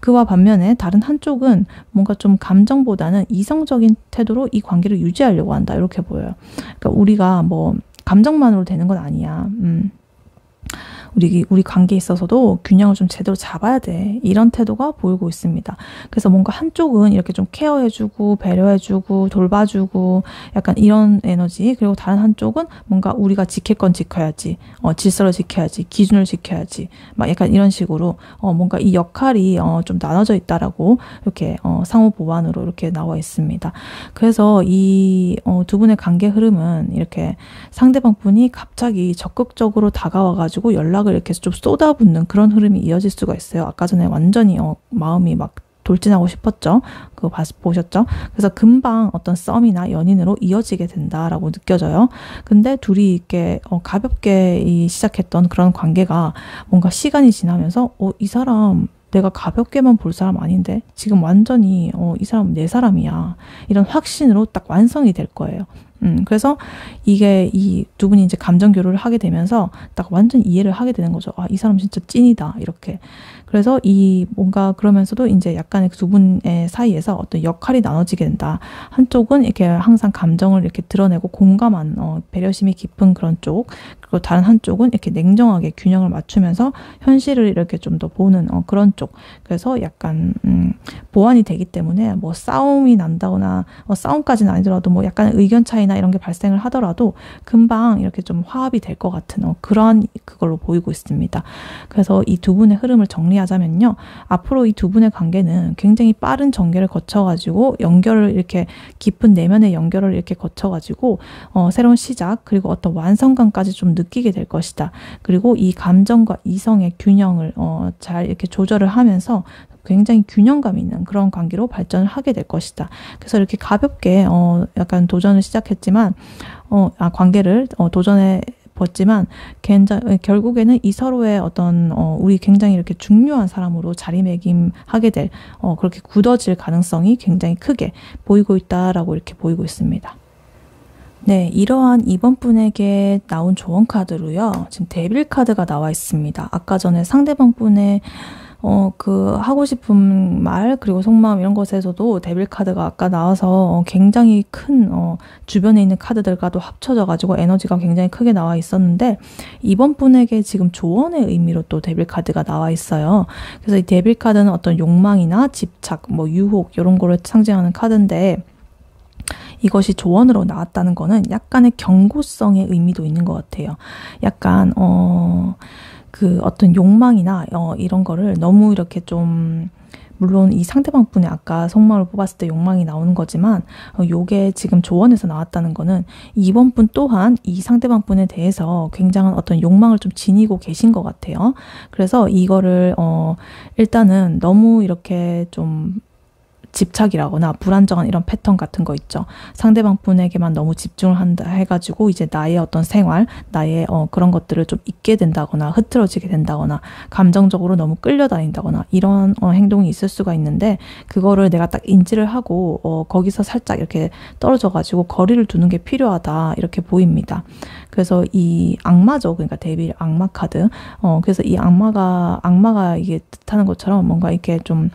그와 반면에 다른 한쪽은 뭔가 좀 감정보다는 이성적인 태도로 이 관계를 유지하려고 한다. 이렇게 보여요. 그러니까 우리가 뭐 감정만으로 되는 건 아니야. 우리 관계에 있어서도 균형을 좀 제대로 잡아야 돼. 이런 태도가 보이고 있습니다. 그래서 뭔가 한쪽은 이렇게 좀 케어해주고 배려해주고 돌봐주고 약간 이런 에너지, 그리고 다른 한쪽은 뭔가 우리가 지킬 건 지켜야지, 질서를 지켜야지, 기준을 지켜야지, 막 약간 이런 식으로 뭔가 이 역할이 좀 나눠져 있다라고 이렇게 상호 보완으로 이렇게 나와 있습니다. 그래서 이 두 분의 관계 흐름은 이렇게 상대방 분이 갑자기 적극적으로 다가와가지고 연락을 이렇게 좀 쏟아붓는 그런 흐름이 이어질 수가 있어요. 아까 전에 완전히 마음이 막 돌진하고 싶었죠. 그거 보셨죠? 그래서 금방 어떤 썸이나 연인으로 이어지게 된다라고 느껴져요. 근데 둘이 이렇게 가볍게 시작했던 그런 관계가 뭔가 시간이 지나면서 이 사람 내가 가볍게만 볼 사람 아닌데 지금 완전히 이 사람 내 사람이야. 이런 확신으로 딱 완성이 될 거예요. 그래서 이게 이 두 분이 이제 감정 교류를 하게 되면서 딱 완전 이해를 하게 되는 거죠. 아, 이 사람 진짜 찐이다. 이렇게. 그래서 이 뭔가 그러면서도 이제 약간의 두 분의 사이에서 어떤 역할이 나눠지게 된다. 한쪽은 이렇게 항상 감정을 이렇게 드러내고 공감한 배려심이 깊은 그런 쪽, 그리고 다른 한쪽은 이렇게 냉정하게 균형을 맞추면서 현실을 이렇게 좀 더 보는 그런 쪽. 그래서 약간 보완이 되기 때문에 뭐 싸움이 난다거나 싸움까지는 아니더라도 뭐 약간 의견 차이나 이런 게 발생을 하더라도 금방 이렇게 좀 화합이 될 것 같은 그런 그걸로 보이고 있습니다. 그래서 이 두 분의 흐름을 정리하자면요. 앞으로 이 두 분의 관계는 굉장히 빠른 전개를 거쳐가지고 연결을 이렇게 깊은 내면의 연결을 이렇게 거쳐가지고 새로운 시작 그리고 어떤 완성감까지 좀 느끼게 될 것이다. 그리고 이 감정과 이성의 균형을 잘 이렇게 조절을 하면서 굉장히 균형감 있는 그런 관계로 발전을 하게 될 것이다. 그래서 이렇게 가볍게 약간 도전을 시작했지만 관계를 도전해 봤지만 결국에는 이 서로의 어떤 우리 굉장히 이렇게 중요한 사람으로 자리매김하게 될 그렇게 굳어질 가능성이 굉장히 크게 보이고 있다라고 이렇게 보이고 있습니다. 네, 이러한 이번 분에게 나온 조언 카드로요. 지금 데빌 카드가 나와 있습니다. 아까 전에 상대방 분의 하고 싶은 말, 그리고 속마음 이런 것에서도 데빌 카드가 아까 나와서 굉장히 큰, 주변에 있는 카드들과도 합쳐져가지고 에너지가 굉장히 크게 나와 있었는데, 이번 분에게 지금 조언의 의미로 또 데빌 카드가 나와 있어요. 그래서 이 데빌 카드는 어떤 욕망이나 집착, 뭐 유혹, 이런 거를 상징하는 카드인데, 이것이 조언으로 나왔다는 거는 약간의 경고성의 의미도 있는 것 같아요. 약간, 어떤 욕망이나 이런 거를 너무 이렇게 좀 물론 이 상대방 분의 아까 속마음을 뽑았을 때 욕망이 나오는 거지만 요게 지금 조언에서 나왔다는 거는 이번 분 또한 이 상대방 분에 대해서 굉장한 어떤 욕망을 좀 지니고 계신 것 같아요. 그래서 이거를 일단은 너무 이렇게 좀 집착이라거나 불안정한 이런 패턴 같은 거 있죠. 상대방 분에게만 너무 집중을 한다 해가지고 이제 나의 어떤 생활, 나의 그런 것들을 좀 잊게 된다거나 흐트러지게 된다거나 감정적으로 너무 끌려다닌다거나 이런 행동이 있을 수가 있는데 그거를 내가 딱 인지를 하고 거기서 살짝 이렇게 떨어져가지고 거리를 두는 게 필요하다 이렇게 보입니다. 그래서 이 악마죠. 그러니까 데빌 악마 카드. 그래서 이 악마가 이게 뜻하는 것처럼 뭔가 이렇게 좀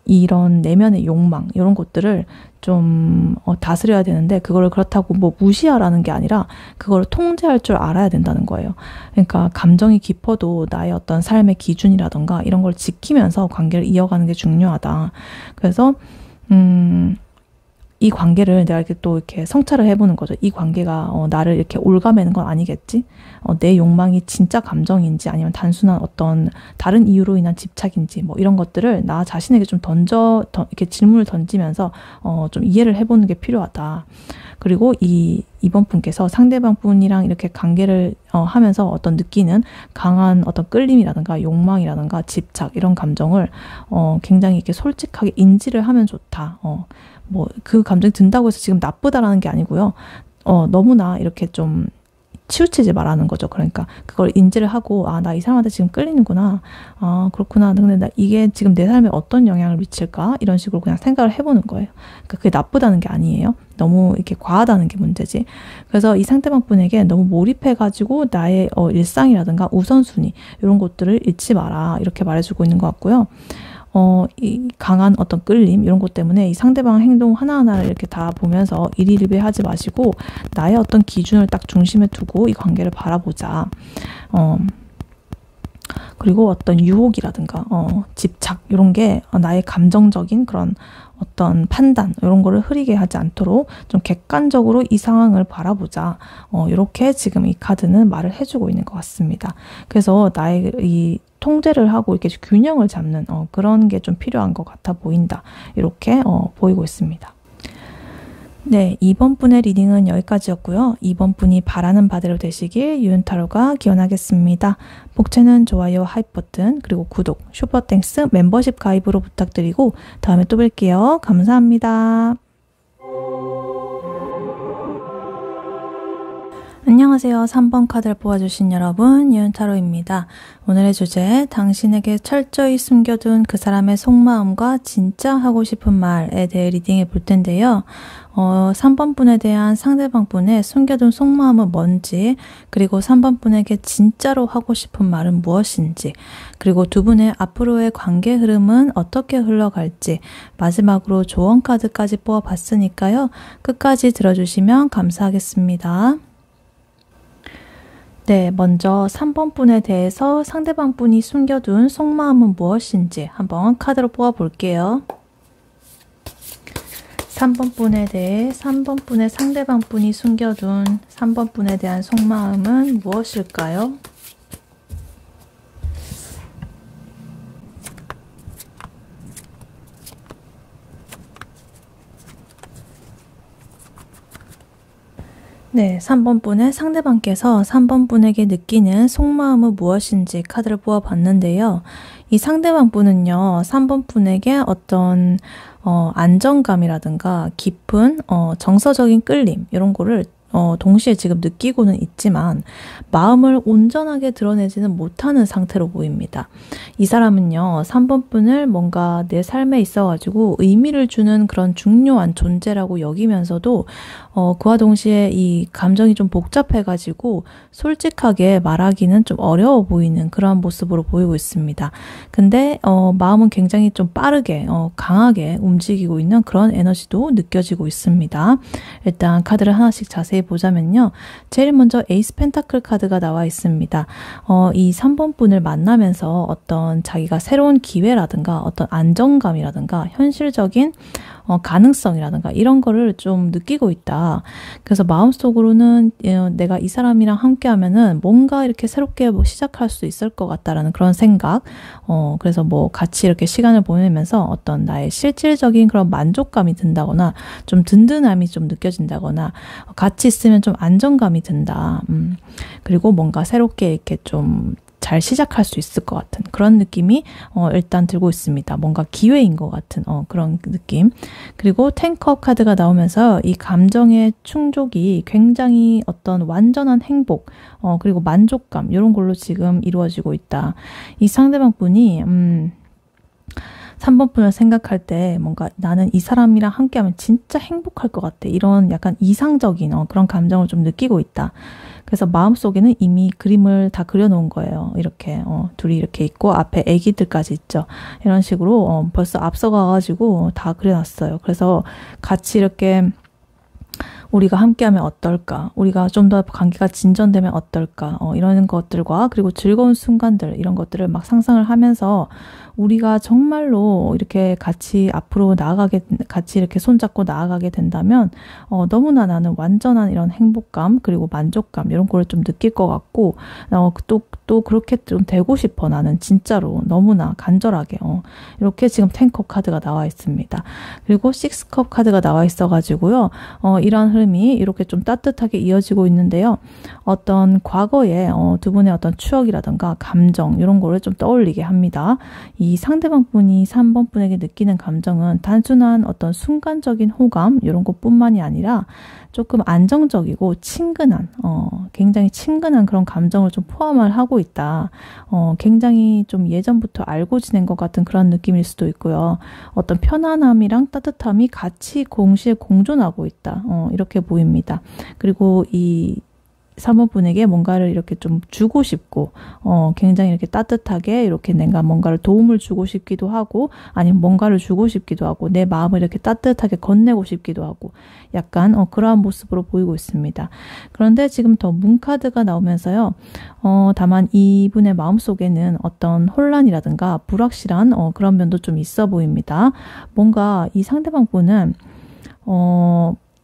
이런 내면의 욕망 이런 것들을 좀 다스려야 되는데 그거를 그렇다고 뭐 무시하라는 게 아니라 그걸 통제할 줄 알아야 된다는 거예요. 그러니까 감정이 깊어도 나의 어떤 삶의 기준이라던가 이런 걸 지키면서 관계를 이어가는 게 중요하다. 그래서 이 관계를 내가 이렇게 또 이렇게 성찰을 해보는 거죠. 이 관계가 나를 이렇게 올가매는 건 아니겠지? 내 욕망이 진짜 감정인지 아니면 단순한 어떤 다른 이유로 인한 집착인지 뭐 이런 것들을 나 자신에게 좀 이렇게 질문을 던지면서 좀 이해를 해보는 게 필요하다. 그리고 이번 분께서 상대방 분이랑 이렇게 관계를 하면서 어떤 느끼는 강한 어떤 끌림이라든가 욕망이라든가 집착 이런 감정을 굉장히 이렇게 솔직하게 인지를 하면 좋다. 뭐 그 감정이 든다고 해서 지금 나쁘다라는 게 아니고요. 너무나 이렇게 좀 치우치지 말라는 거죠. 그러니까 그걸 인지를 하고 나 이 사람한테 지금 끌리는구나. 그렇구나. 근데 이게 지금 내 삶에 어떤 영향을 미칠까? 이런 식으로 그냥 생각을 해보는 거예요. 그러니까 그게 나쁘다는 게 아니에요. 너무 이렇게 과하다는 게 문제지. 그래서 이 상대방 분에게 너무 몰입해가지고 나의 일상이라든가 우선순위 이런 것들을 잃지 마라. 이렇게 말해주고 있는 것 같고요. 이 강한 어떤 끌림 이런 것 때문에 이 상대방 행동 하나하나를 이렇게 다 보면서 일희일비하지 마시고 나의 어떤 기준을 딱 중심에 두고 이 관계를 바라보자. 그리고 어떤 유혹이라든가 집착 이런 게 나의 감정적인 그런 어떤 판단 이런 거를 흐리게 하지 않도록 좀 객관적으로 이 상황을 바라보자. 이렇게 지금 이 카드는 말을 해주고 있는 것 같습니다. 그래서 나의 이 통제를 하고 이렇게 균형을 잡는 그런 게 좀 필요한 것 같아 보인다. 이렇게 보이고 있습니다. 네, 이번 분의 리딩은 여기까지였고요. 이번 분이 바라는 바대로 되시길 유은타로가 기원하겠습니다. 복채는 좋아요, 하이프 버튼, 그리고 구독, 슈퍼땡스, 멤버십 가입으로 부탁드리고 다음에 또 뵐게요. 감사합니다. 안녕하세요. 3번 카드를 뽑아주신 여러분, 유은타로입니다. 오늘의 주제, 당신에게 철저히 숨겨둔 그 사람의 속마음과 진짜 하고 싶은 말에 대해 리딩해 볼 텐데요. 3번 분에 대한 상대방 분의 숨겨둔 속마음은 뭔지, 그리고 3번 분에게 진짜로 하고 싶은 말은 무엇인지, 그리고 두 분의 앞으로의 관계 흐름은 어떻게 흘러갈지, 마지막으로 조언 카드까지 뽑아봤으니까요. 끝까지 들어주시면 감사하겠습니다. 네, 먼저 3번 분에 대해서 상대방 분이 숨겨둔 속마음은 무엇인지 한번 카드로 뽑아볼게요. 3번 분에 대해 3번 분의 상대방 분이 숨겨둔 3번 분에 대한 속마음은 무엇일까요? 네, 3번 분의 상대방께서 3번 분에게 느끼는 속마음은 무엇인지 카드를 뽑아봤는데요. 이 상대방 분은요, 3번 분에게 어떤 안정감이라든가 깊은 정서적인 끌림 이런 거를 동시에 지금 느끼고는 있지만 마음을 온전하게 드러내지는 못하는 상태로 보입니다. 이 사람은요, 3번 분을 뭔가 내 삶에 있어가지고 의미를 주는 그런 중요한 존재라고 여기면서도 그와 동시에 이 감정이 좀 복잡해가지고 솔직하게 말하기는 좀 어려워 보이는 그런 모습으로 보이고 있습니다. 근데 마음은 굉장히 좀 빠르게 강하게 움직이고 있는 그런 에너지도 느껴지고 있습니다. 일단 카드를 하나씩 자세히 보자면요. 제일 먼저 에이스 펜타클 카드가 나와 있습니다. 이 3번 분을 만나면서 어떤 자기가 새로운 기회라든가 어떤 안정감이라든가 현실적인 가능성이라든가 이런 거를 좀 느끼고 있다. 그래서 마음속으로는 내가 이 사람이랑 함께 하면은 뭔가 이렇게 새롭게 시작할 수 있을 것 같다라는 그런 생각. 그래서 뭐 같이 이렇게 시간을 보내면서 어떤 나의 실질적인 그런 만족감이 든다거나 좀 든든함이 좀 느껴진다거나 같이 있으면 좀 안정감이 든다. 그리고 뭔가 새롭게 이렇게 좀 잘 시작할 수 있을 것 같은 그런 느낌이 일단 들고 있습니다. 뭔가 기회인 것 같은 그런 느낌. 그리고 텐컵 카드가 나오면서 이 감정의 충족이 굉장히 어떤 완전한 행복 그리고 만족감 이런 걸로 지금 이루어지고 있다. 이 상대방 분이 3번 분을 생각할 때 뭔가 나는 이 사람이랑 함께하면 진짜 행복할 것 같아. 이런 약간 이상적인 그런 감정을 좀 느끼고 있다. 그래서 마음속에는 이미 그림을 다 그려놓은 거예요. 이렇게 둘이 이렇게 있고 앞에 애기들까지 있죠. 이런 식으로 벌써 앞서가가지고 다 그려놨어요. 그래서 같이 이렇게 우리가 함께하면 어떨까? 우리가 좀 더 관계가 진전되면 어떨까? 이런 것들과 그리고 즐거운 순간들 이런 것들을 막 상상을 하면서 우리가 정말로 이렇게 같이 앞으로 같이 이렇게 손잡고 나아가게 된다면 너무나 나는 완전한 이런 행복감 그리고 만족감 이런 걸 좀 느낄 것 같고 또 그렇게 좀 되고 싶어. 나는 진짜로 너무나 간절하게 이렇게 지금 10컵 카드가 나와 있습니다. 그리고 6컵 카드가 나와 있어가지고요. 이런 흐름이 이렇게 좀 따뜻하게 이어지고 있는데요. 어떤 과거에 두 분의 어떤 추억이라든가 감정 이런 거를 좀 떠올리게 합니다. 이 상대방 분이 3번 분에게 느끼는 감정은 단순한 어떤 순간적인 호감 이런 것뿐만이 아니라 조금 안정적이고 친근한 굉장히 친근한 그런 감정을 좀 포함을 하고 있다. 굉장히 좀 예전부터 알고 지낸 것 같은 그런 느낌일 수도 있고요. 어떤 편안함이랑 따뜻함이 같이 동시에 공존하고 있다. 이렇게 보입니다. 그리고 이 3번 분에게 뭔가를 이렇게 좀 주고 싶고, 굉장히 이렇게 따뜻하게 이렇게 내가 뭔가를 도움을 주고 싶기도 하고, 아니면 뭔가를 주고 싶기도 하고, 내 마음을 이렇게 따뜻하게 건네고 싶기도 하고, 약간 그러한 모습으로 보이고 있습니다. 그런데 지금 더 문 카드가 나오면서요, 다만 이분의 마음속에는 어떤 혼란이라든가 불확실한 그런 면도 좀 있어 보입니다. 뭔가 이 상대방 분은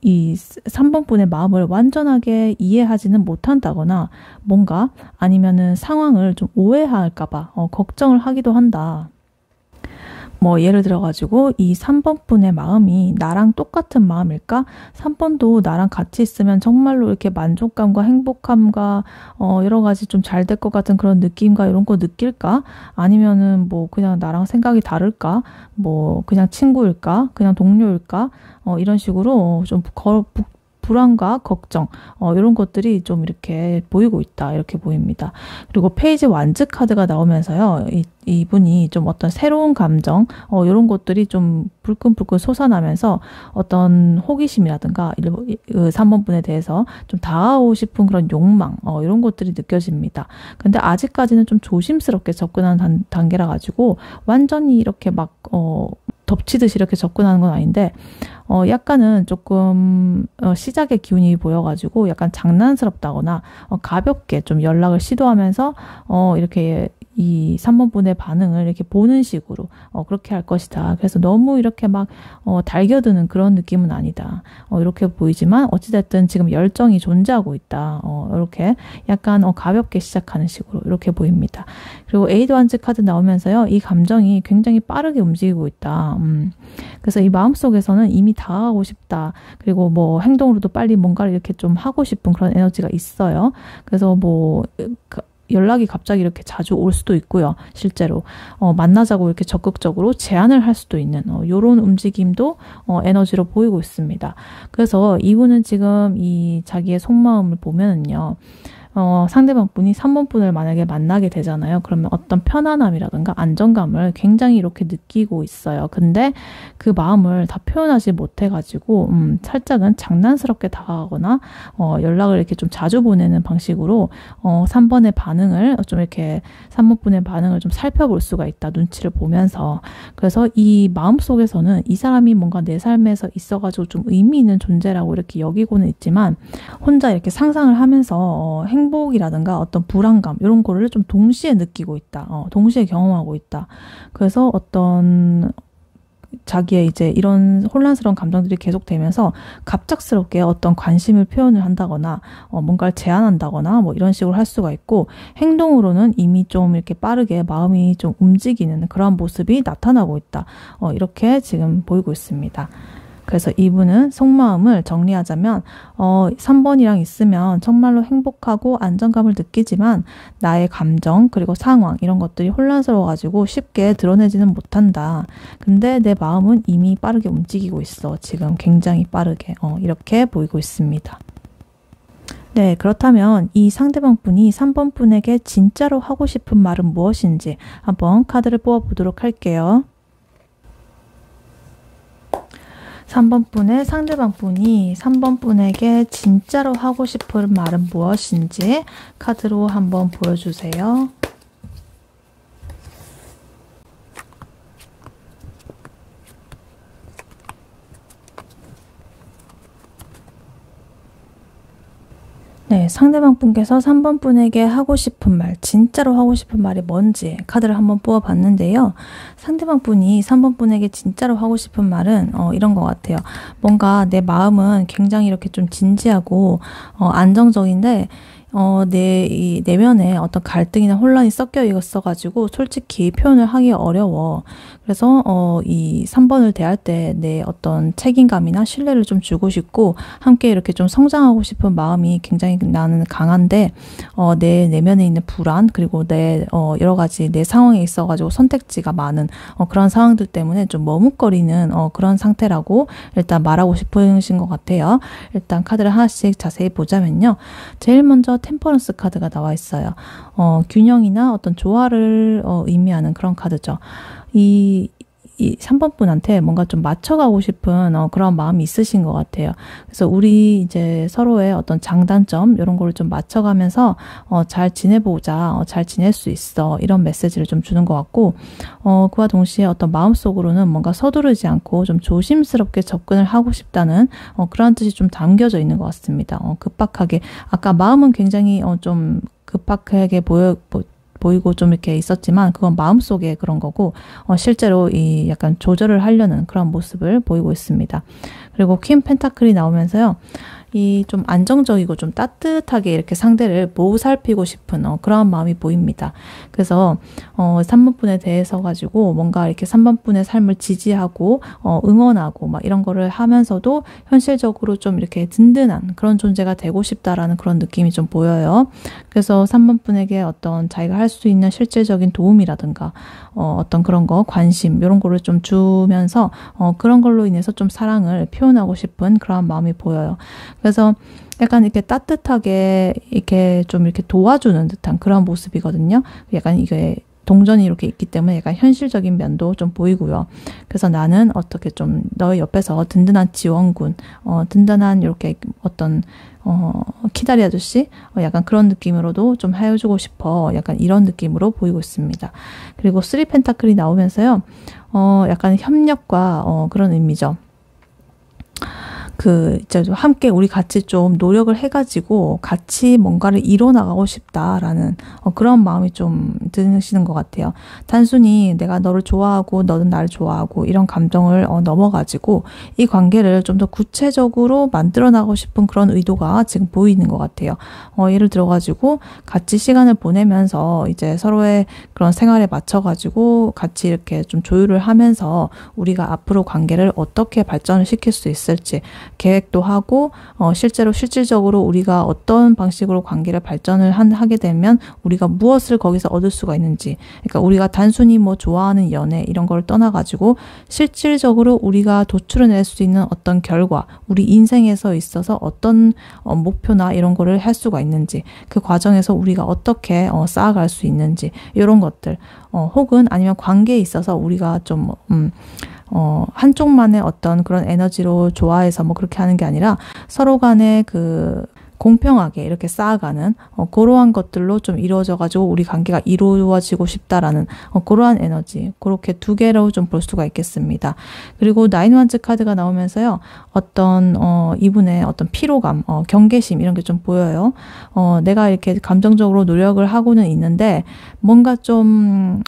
이 3번 분의 마음을 완전하게 이해하지는 못한다거나 뭔가 아니면은 상황을 좀 오해할까봐 걱정을 하기도 한다. 뭐 예를 들어가지고 이 3번 분의 마음이 나랑 똑같은 마음일까? 3번도 나랑 같이 있으면 정말로 이렇게 만족감과 행복함과 여러 가지 좀 잘 될 것 같은 그런 느낌과 이런 거 느낄까? 아니면은 뭐 그냥 나랑 생각이 다를까? 뭐 그냥 친구일까? 그냥 동료일까? 이런 식으로 좀 불안과 걱정 이런 것들이 좀 이렇게 보이고 있다 이렇게 보입니다. 그리고 페이지 완즈 카드가 나오면서요. 이분이 좀 어떤 새로운 감정 이런 것들이 좀 불끈불끈 솟아나면서 어떤 호기심이라든가 3번 분에 대해서 좀 다가오고 싶은 그런 욕망 이런 것들이 느껴집니다. 근데 아직까지는 좀 조심스럽게 접근하는 단계라 가지고 완전히 이렇게 막 덮치듯이 이렇게 접근하는 건 아닌데 약간은 조금 시작의 기운이 보여가지고 약간 장난스럽다거나 가볍게 좀 연락을 시도하면서 이렇게 이 3번 분의 반응을 이렇게 보는 식으로 그렇게 할 것이다. 그래서 너무 이렇게 막 달겨드는 그런 느낌은 아니다. 이렇게 보이지만 어찌됐든 지금 열정이 존재하고 있다. 이렇게 약간 가볍게 시작하는 식으로 이렇게 보입니다. 그리고 에이드 완즈 카드 나오면서요. 이 감정이 굉장히 빠르게 움직이고 있다. 그래서 이 마음속에서는 이미 다가가고 싶다. 그리고 뭐 행동으로도 빨리 뭔가를 이렇게 좀 하고 싶은 그런 에너지가 있어요. 그래서 뭐 연락이 갑자기 이렇게 자주 올 수도 있고요. 실제로 만나자고 이렇게 적극적으로 제안을 할 수도 있는 이런 움직임도 에너지로 보이고 있습니다. 그래서 이분은 지금 이 자기의 속마음을 보면은요. 상대방 분이 3번 분을 만약에 만나게 되잖아요. 그러면 어떤 편안함이라든가 안정감을 굉장히 이렇게 느끼고 있어요. 근데 그 마음을 다 표현하지 못해가지고 살짝은 장난스럽게 다가가거나 연락을 이렇게 좀 자주 보내는 방식으로 3번의 반응을 좀 이렇게 3번 분의 반응을 좀 살펴볼 수가 있다. 눈치를 보면서. 그래서 이 마음 속에서는 이 사람이 뭔가 내 삶에서 있어가지고 좀 의미 있는 존재라고 이렇게 여기고는 있지만 혼자 이렇게 상상을 하면서 행복이라든가 어떤 불안감 이런 거를 좀 동시에 느끼고 있다. 동시에 경험하고 있다. 그래서 어떤 자기의 이제 이런 혼란스러운 감정들이 계속되면서 갑작스럽게 어떤 관심을 표현을 한다거나 뭔가를 제안한다거나 뭐 이런 식으로 할 수가 있고 행동으로는 이미 좀 이렇게 빠르게 마음이 좀 움직이는 그런 모습이 나타나고 있다. 이렇게 지금 보이고 있습니다. 그래서 이분은 속마음을 정리하자면 3번이랑 있으면 정말로 행복하고 안정감을 느끼지만 나의 감정 그리고 상황 이런 것들이 혼란스러워가지고 쉽게 드러내지는 못한다. 근데 내 마음은 이미 빠르게 움직이고 있어. 지금 굉장히 빠르게 이렇게 보이고 있습니다. 네, 그렇다면 이 상대방 분이 3번 분에게 진짜로 하고 싶은 말은 무엇인지 한번 카드를 뽑아보도록 할게요. 3번 분의 상대방 분이 3번 분에게 진짜로 하고 싶은 말은 무엇인지 카드로 한번 보여주세요. 네, 상대방 분께서 3번 분에게 하고 싶은 말, 진짜로 하고 싶은 말이 뭔지 카드를 한번 뽑아봤는데요. 상대방 분이 3번 분에게 진짜로 하고 싶은 말은 이런 것 같아요. 뭔가 내 마음은 굉장히 이렇게 좀 진지하고 안정적인데 이 내면에 어떤 갈등이나 혼란이 섞여 있어가지고 솔직히 표현을 하기 어려워. 그래서 이 3번을 대할 때 내 어떤 책임감이나 신뢰를 좀 주고 싶고 함께 이렇게 좀 성장하고 싶은 마음이 굉장히 나는 강한데 내 내면에 있는 불안 그리고 내 여러 가지 내 상황에 있어가지고 선택지가 많은 그런 상황들 때문에 좀 머뭇거리는 그런 상태라고 일단 말하고 싶으신 것 같아요. 일단 카드를 하나씩 자세히 보자면요. 제일 먼저 템퍼런스 카드가 나와 있어요. 균형이나 어떤 조화를 의미하는 그런 카드죠. 이 3번 분한테 뭔가 좀 맞춰가고 싶은 그런 마음이 있으신 것 같아요. 그래서 우리 이제 서로의 어떤 장단점 이런 거를 좀 맞춰가면서 잘 지내보자, 잘 지낼 수 있어 이런 메시지를 좀 주는 것 같고 그와 동시에 어떤 마음속으로는 뭔가 서두르지 않고 좀 조심스럽게 접근을 하고 싶다는 그런 뜻이 좀 담겨져 있는 것 같습니다. 급박하게 아까 마음은 굉장히 좀 급박하게 보이고 좀 이렇게 있었지만 그건 마음속에 그런 거고 실제로 이 약간 조절을 하려는 그런 모습을 보이고 있습니다. 그리고 퀸 펜타클이 나오면서요. 이 좀 안정적이고 좀 따뜻하게 이렇게 상대를 보살피고 싶은 그런 마음이 보입니다. 그래서 3번 분에 대해서 가지고 뭔가 이렇게 3번 분의 삶을 지지하고 응원하고 막 이런 거를 하면서도 현실적으로 좀 이렇게 든든한 그런 존재가 되고 싶다라는 그런 느낌이 좀 보여요. 그래서 3번 분에게 어떤 자기가 할 수 있는 실질적인 도움이라든가 어떤 그런 거 관심 이런 거를 좀 주면서 그런 걸로 인해서 좀 사랑을 표현하고 싶은 그런 마음이 보여요. 그래서 약간 이렇게 따뜻하게 이렇게 좀 이렇게 도와주는 듯한 그런 모습이거든요. 약간 이게 동전이 이렇게 있기 때문에 약간 현실적인 면도 좀 보이고요. 그래서 나는 어떻게 좀 너의 옆에서 든든한 지원군, 든든한 이렇게 어떤 키다리 아저씨? 약간 그런 느낌으로도 좀 해주고 싶어. 약간 이런 느낌으로 보이고 있습니다. 그리고 3 펜타클이 나오면서요. 약간 협력과 그런 의미죠. 이제 함께 우리 같이 좀 노력을 해가지고 같이 뭔가를 이뤄나가고 싶다라는 그런 마음이 좀 드시는 것 같아요. 단순히 내가 너를 좋아하고 너는 나를 좋아하고 이런 감정을 넘어가지고 이 관계를 좀 더 구체적으로 만들어 나가고 싶은 그런 의도가 지금 보이는 것 같아요. 예를 들어가지고 같이 시간을 보내면서 이제 서로의 그런 생활에 맞춰가지고 같이 이렇게 좀 조율을 하면서 우리가 앞으로 관계를 어떻게 발전을 시킬 수 있을지 계획도 하고 실질적으로 우리가 어떤 방식으로 관계를 발전을 하게 되면 우리가 무엇을 거기서 얻을 수가 있는지 그러니까 우리가 단순히 뭐 좋아하는 연애 이런 걸 떠나가지고 실질적으로 우리가 도출해낼 수 있는 어떤 결과 우리 인생에서 있어서 어떤 목표나 이런 거를 할 수가 있는지 그 과정에서 우리가 어떻게 쌓아갈 수 있는지 이런 것들 혹은 아니면 관계에 있어서 우리가 좀 한쪽만의 어떤 그런 에너지로 좋아해서 뭐 그렇게 하는 게 아니라 서로 간에 공평하게 이렇게 쌓아가는 그러한 것들로 좀 이루어져가지고 우리 관계가 이루어지고 싶다라는 그러한 에너지 그렇게 두 개로 좀 볼 수가 있겠습니다. 그리고 9 원즈 카드가 나오면서요. 어떤 이분의 어떤 피로감, 경계심 이런 게 좀 보여요. 내가 이렇게 감정적으로 노력을 하고는 있는데 뭔가 좀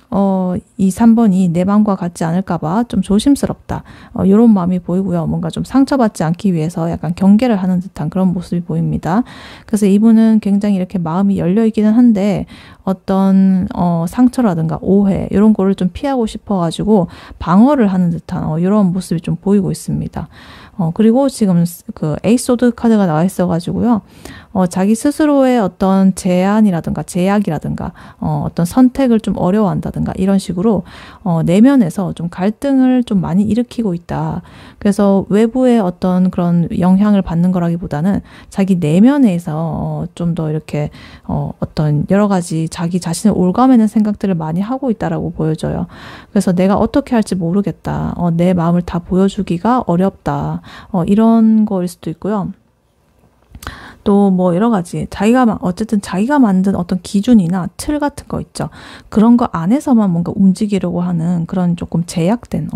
이 3번이 내 마음과 같지 않을까 봐 좀 조심스럽다. 이런 마음이 보이고요. 뭔가 좀 상처받지 않기 위해서 약간 경계를 하는 듯한 그런 모습이 보입니다. 그래서 이분은 굉장히 이렇게 마음이 열려 있기는 한데 어떤 상처라든가 오해 이런 거를 좀 피하고 싶어가지고 방어를 하는 듯한 이런 모습이 좀 보이고 있습니다. 그리고 지금 에이스 오드 카드가 나와 있어가지고요. 자기 스스로의 어떤 제안이라든가 제약이라든가 어떤 선택을 좀 어려워한다든가 이런 식으로 내면에서 좀 갈등을 좀 많이 일으키고 있다. 그래서 외부의 어떤 그런 영향을 받는 거라기보다는 자기 내면에서 좀 더 이렇게 어떤 여러 가지 자기 자신을 올가매는 생각들을 많이 하고 있다라고 보여져요. 그래서 내가 어떻게 할지 모르겠다. 내 마음을 다 보여주기가 어렵다. 이런 거일 수도 있고요. 또 뭐 여러 가지 어쨌든 자기가 만든 어떤 기준이나 틀 같은 거 있죠. 그런 거 안에서만 뭔가 움직이려고 하는 그런 조금 제한된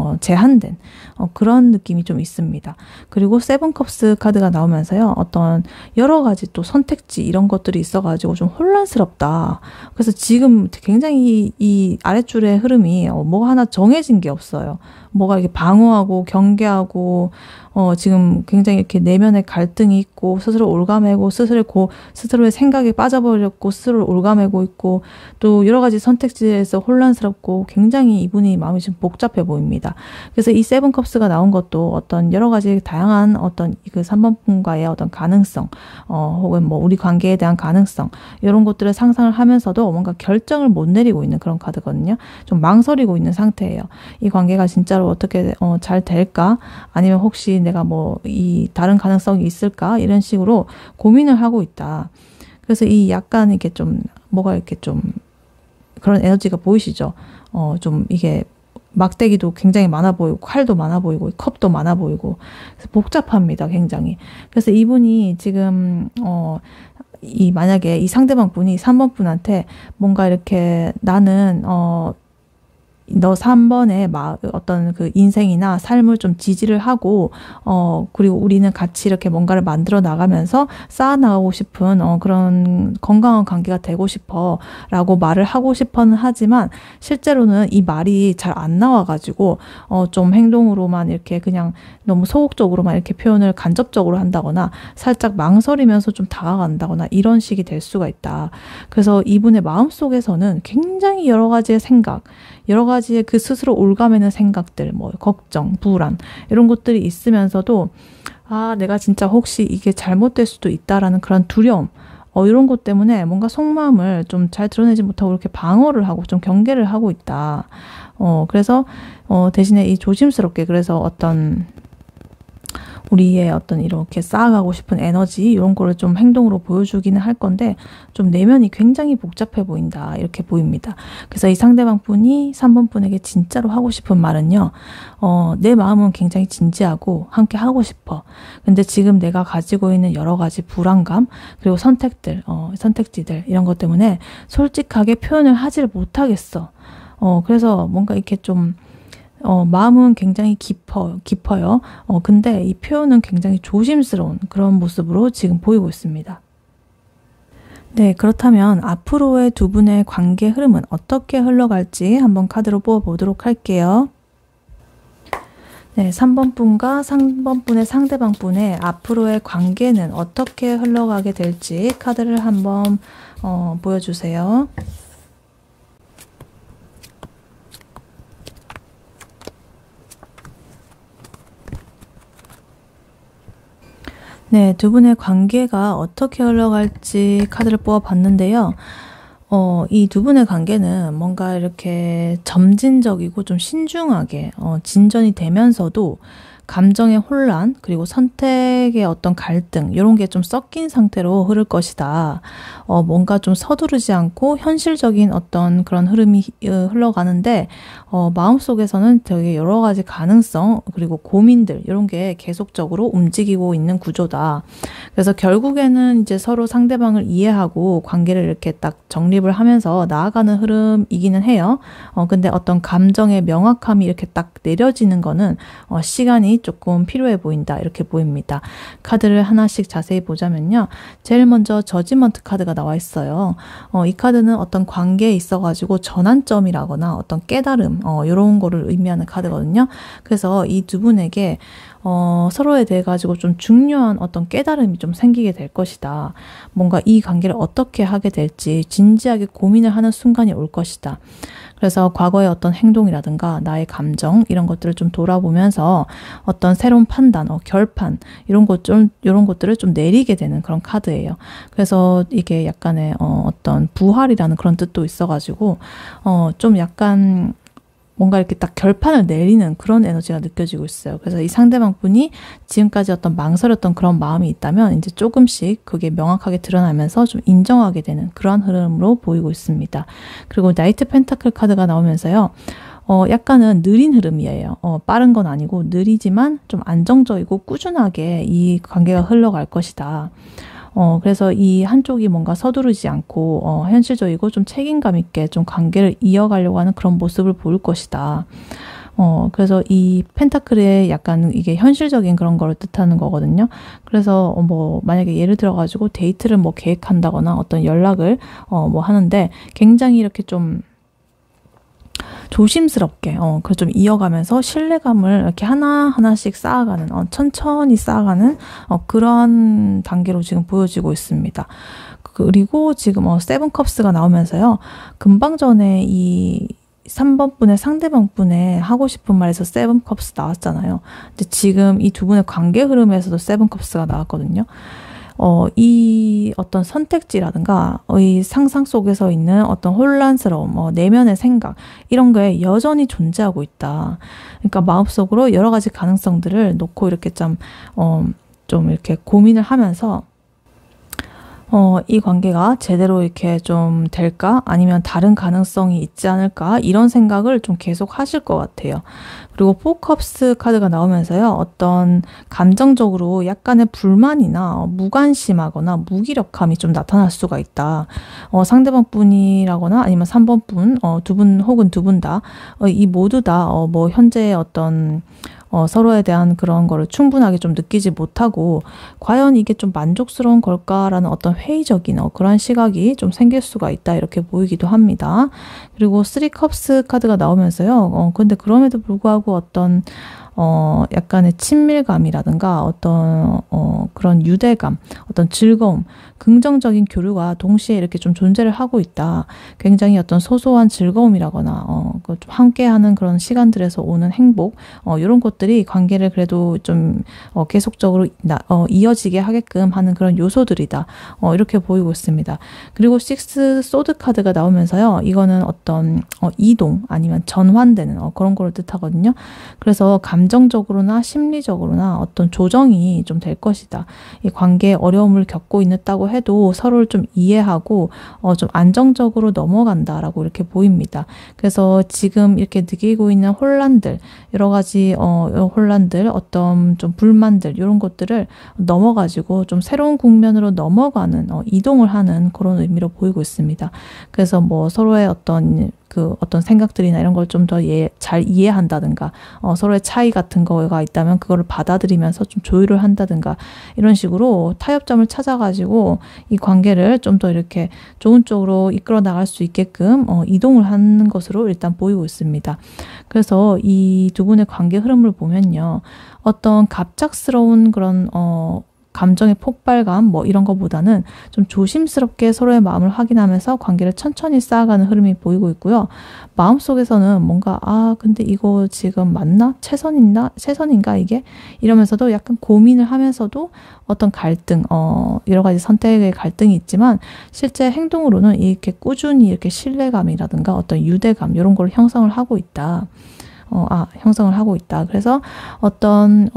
그런 느낌이 좀 있습니다. 그리고 세븐컵스 카드가 나오면서요. 어떤 여러 가지 또 선택지 이런 것들이 있어가지고 좀 혼란스럽다. 그래서 지금 굉장히 이 아랫줄의 흐름이 뭐가 하나 정해진 게 없어요. 뭐가 이렇게 방어하고 경계하고 지금 굉장히 이렇게 내면에 갈등이 있고 스스로 올가매고 스스로의 생각에 빠져버렸고 스스로를 올가매고 있고 또 여러 가지 선택지에서 혼란스럽고 굉장히 이분이 마음이 좀 복잡해 보입니다. 그래서 이 세븐컵스가 나온 것도 어떤 여러 가지 다양한 어떤 그 3번 분과의 어떤 가능성 혹은 뭐 우리 관계에 대한 가능성 이런 것들을 상상을 하면서도 뭔가 결정을 못 내리고 있는 그런 카드거든요. 좀 망설이고 있는 상태예요. 이 관계가 진짜로 어떻게 잘 될까? 아니면 혹시 내가 뭐 이 다른 가능성이 있을까? 이런 식으로 고민을 하고 있다. 그래서 이 약간 이게 좀 뭐가 이렇게 좀 그런 에너지가 보이시죠? 좀 이게 막대기도 굉장히 많아 보이고 칼도 많아 보이고 컵도 많아 보이고 그래서 복잡합니다. 굉장히. 그래서 이분이 지금 만약에 이 상대방 분이 3번 분한테 뭔가 이렇게 나는 너 3번의 어떤 그 인생이나 삶을 좀 지지를 하고, 그리고 우리는 같이 이렇게 뭔가를 만들어 나가면서 쌓아나가고 싶은, 그런 건강한 관계가 되고 싶어. 라고 말을 하고 싶어는 하지만, 실제로는 이 말이 잘 안 나와가지고, 좀 행동으로만 이렇게 그냥 너무 소극적으로만 이렇게 표현을 간접적으로 한다거나, 살짝 망설이면서 좀 다가간다거나, 이런 식이 될 수가 있다. 그래서 이분의 마음속에서는 굉장히 여러 가지의 생각, 여러 가지의 그 스스로 올가매는 생각들, 뭐 걱정, 불안 이런 것들이 있으면서도 내가 진짜 혹시 이게 잘못될 수도 있다라는 그런 두려움, 이런 것 때문에 뭔가 속마음을 좀 잘 드러내지 못하고 이렇게 방어를 하고 좀 경계를 하고 있다. 그래서 대신에 이 조심스럽게 그래서 어떤 우리의 어떤 이렇게 쌓아가고 싶은 에너지 이런 거를 좀 행동으로 보여주기는 할 건데 좀 내면이 굉장히 복잡해 보인다 이렇게 보입니다. 그래서 이 상대방 분이 3번 분에게 진짜로 하고 싶은 말은요. 내 마음은 굉장히 진지하고 함께 하고 싶어. 근데 지금 내가 가지고 있는 여러 가지 불안감 그리고 선택지들 이런 것 때문에 솔직하게 표현을 하지를 못하겠어. 그래서 뭔가 이렇게 좀 마음은 굉장히 깊어요. 근데 이 표현은 굉장히 조심스러운 그런 모습으로 지금 보이고 있습니다. 네, 그렇다면 앞으로의 두 분의 관계 흐름은 어떻게 흘러갈지 한번 카드로 뽑아보도록 할게요. 네, 3번 분과 3번 분의 상대방 분의 앞으로의 관계는 어떻게 흘러가게 될지 카드를 한번 보여주세요. 네, 두 분의 관계가 어떻게 흘러갈지 카드를 뽑아봤는데요. 이 두 분의 관계는 뭔가 이렇게 점진적이고 좀 신중하게 진전이 되면서도 감정의 혼란 그리고 선택의 어떤 갈등 이런 게 좀 섞인 상태로 흐를 것이다. 뭔가 좀 서두르지 않고 현실적인 어떤 그런 흐름이 흘러가는데 마음속에서는 되게 여러 가지 가능성 그리고 고민들 이런 게 계속적으로 움직이고 있는 구조다. 그래서 결국에는 이제 서로 상대방을 이해하고 관계를 이렇게 딱 정립을 하면서 나아가는 흐름이기는 해요. 근데 어떤 감정의 명확함이 이렇게 딱 내려지는 거는 시간이 조금 필요해 보인다 이렇게 보입니다. 카드를 하나씩 자세히 보자면요. 제일 먼저 저지먼트 카드가 나와 있어요. 이 카드는 어떤 관계에 있어가지고 전환점이라거나 어떤 깨달음 이런 거를 의미하는 카드거든요. 그래서 이 두 분에게 서로에 대해 가지고 좀 중요한 어떤 깨달음이 좀 생기게 될 것이다. 뭔가 이 관계를 어떻게 하게 될지 진지하게 고민을 하는 순간이 올 것이다. 그래서 과거의 어떤 행동이라든가 나의 감정 이런 것들을 좀 돌아보면서 어떤 새로운 판단, 결판 이런 것들을 좀 내리게 되는 그런 카드예요. 그래서 이게 약간의 어떤 부활이라는 그런 뜻도 있어가지고 좀 약간 뭔가 이렇게 딱 결판을 내리는 그런 에너지가 느껴지고 있어요. 그래서 이 상대방 분이 지금까지 어떤 망설였던 그런 마음이 있다면 이제 조금씩 그게 명확하게 드러나면서 좀 인정하게 되는 그런 흐름으로 보이고 있습니다. 그리고 나이트 펜타클 카드가 나오면서요. 약간은 느린 흐름이에요. 빠른 건 아니고 느리지만 좀 안정적이고 꾸준하게 이 관계가 흘러갈 것이다. 그래서 이 한쪽이 뭔가 서두르지 않고 현실적이고 좀 책임감 있게 좀 관계를 이어가려고 하는 그런 모습을 보일 것이다. 그래서 이 펜타클의 약간 이게 현실적인 그런 거를 뜻하는 거거든요. 그래서 뭐 만약에 예를 들어가지고 데이트를 뭐 계획한다거나 어떤 연락을 뭐 하는데 굉장히 이렇게 좀 조심스럽게 그걸 좀 이어가면서 신뢰감을 이렇게 하나하나씩 쌓아가는 천천히 쌓아가는 그런 단계로 지금 보여지고 있습니다. 그리고 지금 세븐컵스가 나오면서요. 금방 전에 이 3번 분의 상대방 분의 하고 싶은 말에서 세븐컵스 나왔잖아요. 근데 지금 이 두 분의 관계 흐름에서도 세븐컵스가 나왔거든요. 이 어떤 선택지라든가 이 상상 속에서 있는 어떤 혼란스러움, 내면의 생각 이런 게 여전히 존재하고 있다. 그러니까 마음속으로 여러 가지 가능성들을 놓고 이렇게 좀 이렇게 고민을 하면서 이 관계가 제대로 이렇게 좀 될까? 아니면 다른 가능성이 있지 않을까? 이런 생각을 좀 계속 하실 것 같아요. 그리고 포컵스 카드가 나오면서요. 어떤 감정적으로 약간의 불만이나 무관심하거나 무기력함이 좀 나타날 수가 있다. 상대방 분이라거나 아니면 3번 분, 두 분 혹은 두 분 다, 이 모두 다, 뭐, 현재의 어떤 서로에 대한 그런 거를 충분하게 좀 느끼지 못하고 과연 이게 좀 만족스러운 걸까라는 어떤 회의적인 그런 시각이 좀 생길 수가 있다 이렇게 보이기도 합니다. 그리고 3컵스 카드가 나오면서요. 근데 그럼에도 불구하고 어떤 약간의 친밀감이라든가 어떤 그런 유대감, 어떤 즐거움, 긍정적인 교류가 동시에 이렇게 좀 존재를 하고 있다. 굉장히 어떤 소소한 즐거움이라거나 좀 함께하는 그런 시간들에서 오는 행복, 이런 것들이 관계를 그래도 좀 계속적으로 이어지게 하게끔 하는 그런 요소들이다. 이렇게 보이고 있습니다. 그리고 6 소드 카드가 나오면서요. 이거는 어떤 이동 아니면 전환되는 그런 거를 뜻하거든요. 그래서 감정적으로나 심리적으로나 어떤 조정이 좀 될 것이다. 이 관계에 어려움을 겪고 있다고 해도 서로를 좀 이해하고 좀 안정적으로 넘어간다라고 이렇게 보입니다. 그래서 지금 이렇게 느끼고 있는 혼란들, 여러 가지 혼란들, 어떤 좀 불만들 이런 것들을 넘어가지고 좀 새로운 국면으로 넘어가는 이동을 하는 그런 의미로 보이고 있습니다. 그래서 뭐 서로의 어떤 생각들이나 이런 걸 좀 더 잘 이해한다든가, 서로의 차이 같은 거가 있다면 그거를 받아들이면서 좀 조율을 한다든가, 이런 식으로 타협점을 찾아가지고 이 관계를 좀 더 이렇게 좋은 쪽으로 이끌어 나갈 수 있게끔 이동을 하는 것으로 일단 보이고 있습니다. 그래서 이 두 분의 관계 흐름을 보면요. 어떤 갑작스러운 그런 감정의 폭발감 뭐 이런 것보다는 좀 조심스럽게 서로의 마음을 확인하면서 관계를 천천히 쌓아가는 흐름이 보이고 있고요. 마음속에서는 뭔가 근데 이거 지금 맞나? 최선인가 이게? 이러면서도 약간 고민을 하면서도 어떤 갈등, 여러 가지 선택의 갈등이 있지만 실제 행동으로는 이렇게 꾸준히 이렇게 신뢰감이라든가 어떤 유대감 이런 걸 형성을 하고 있다. 형성을 하고 있다. 그래서 어떤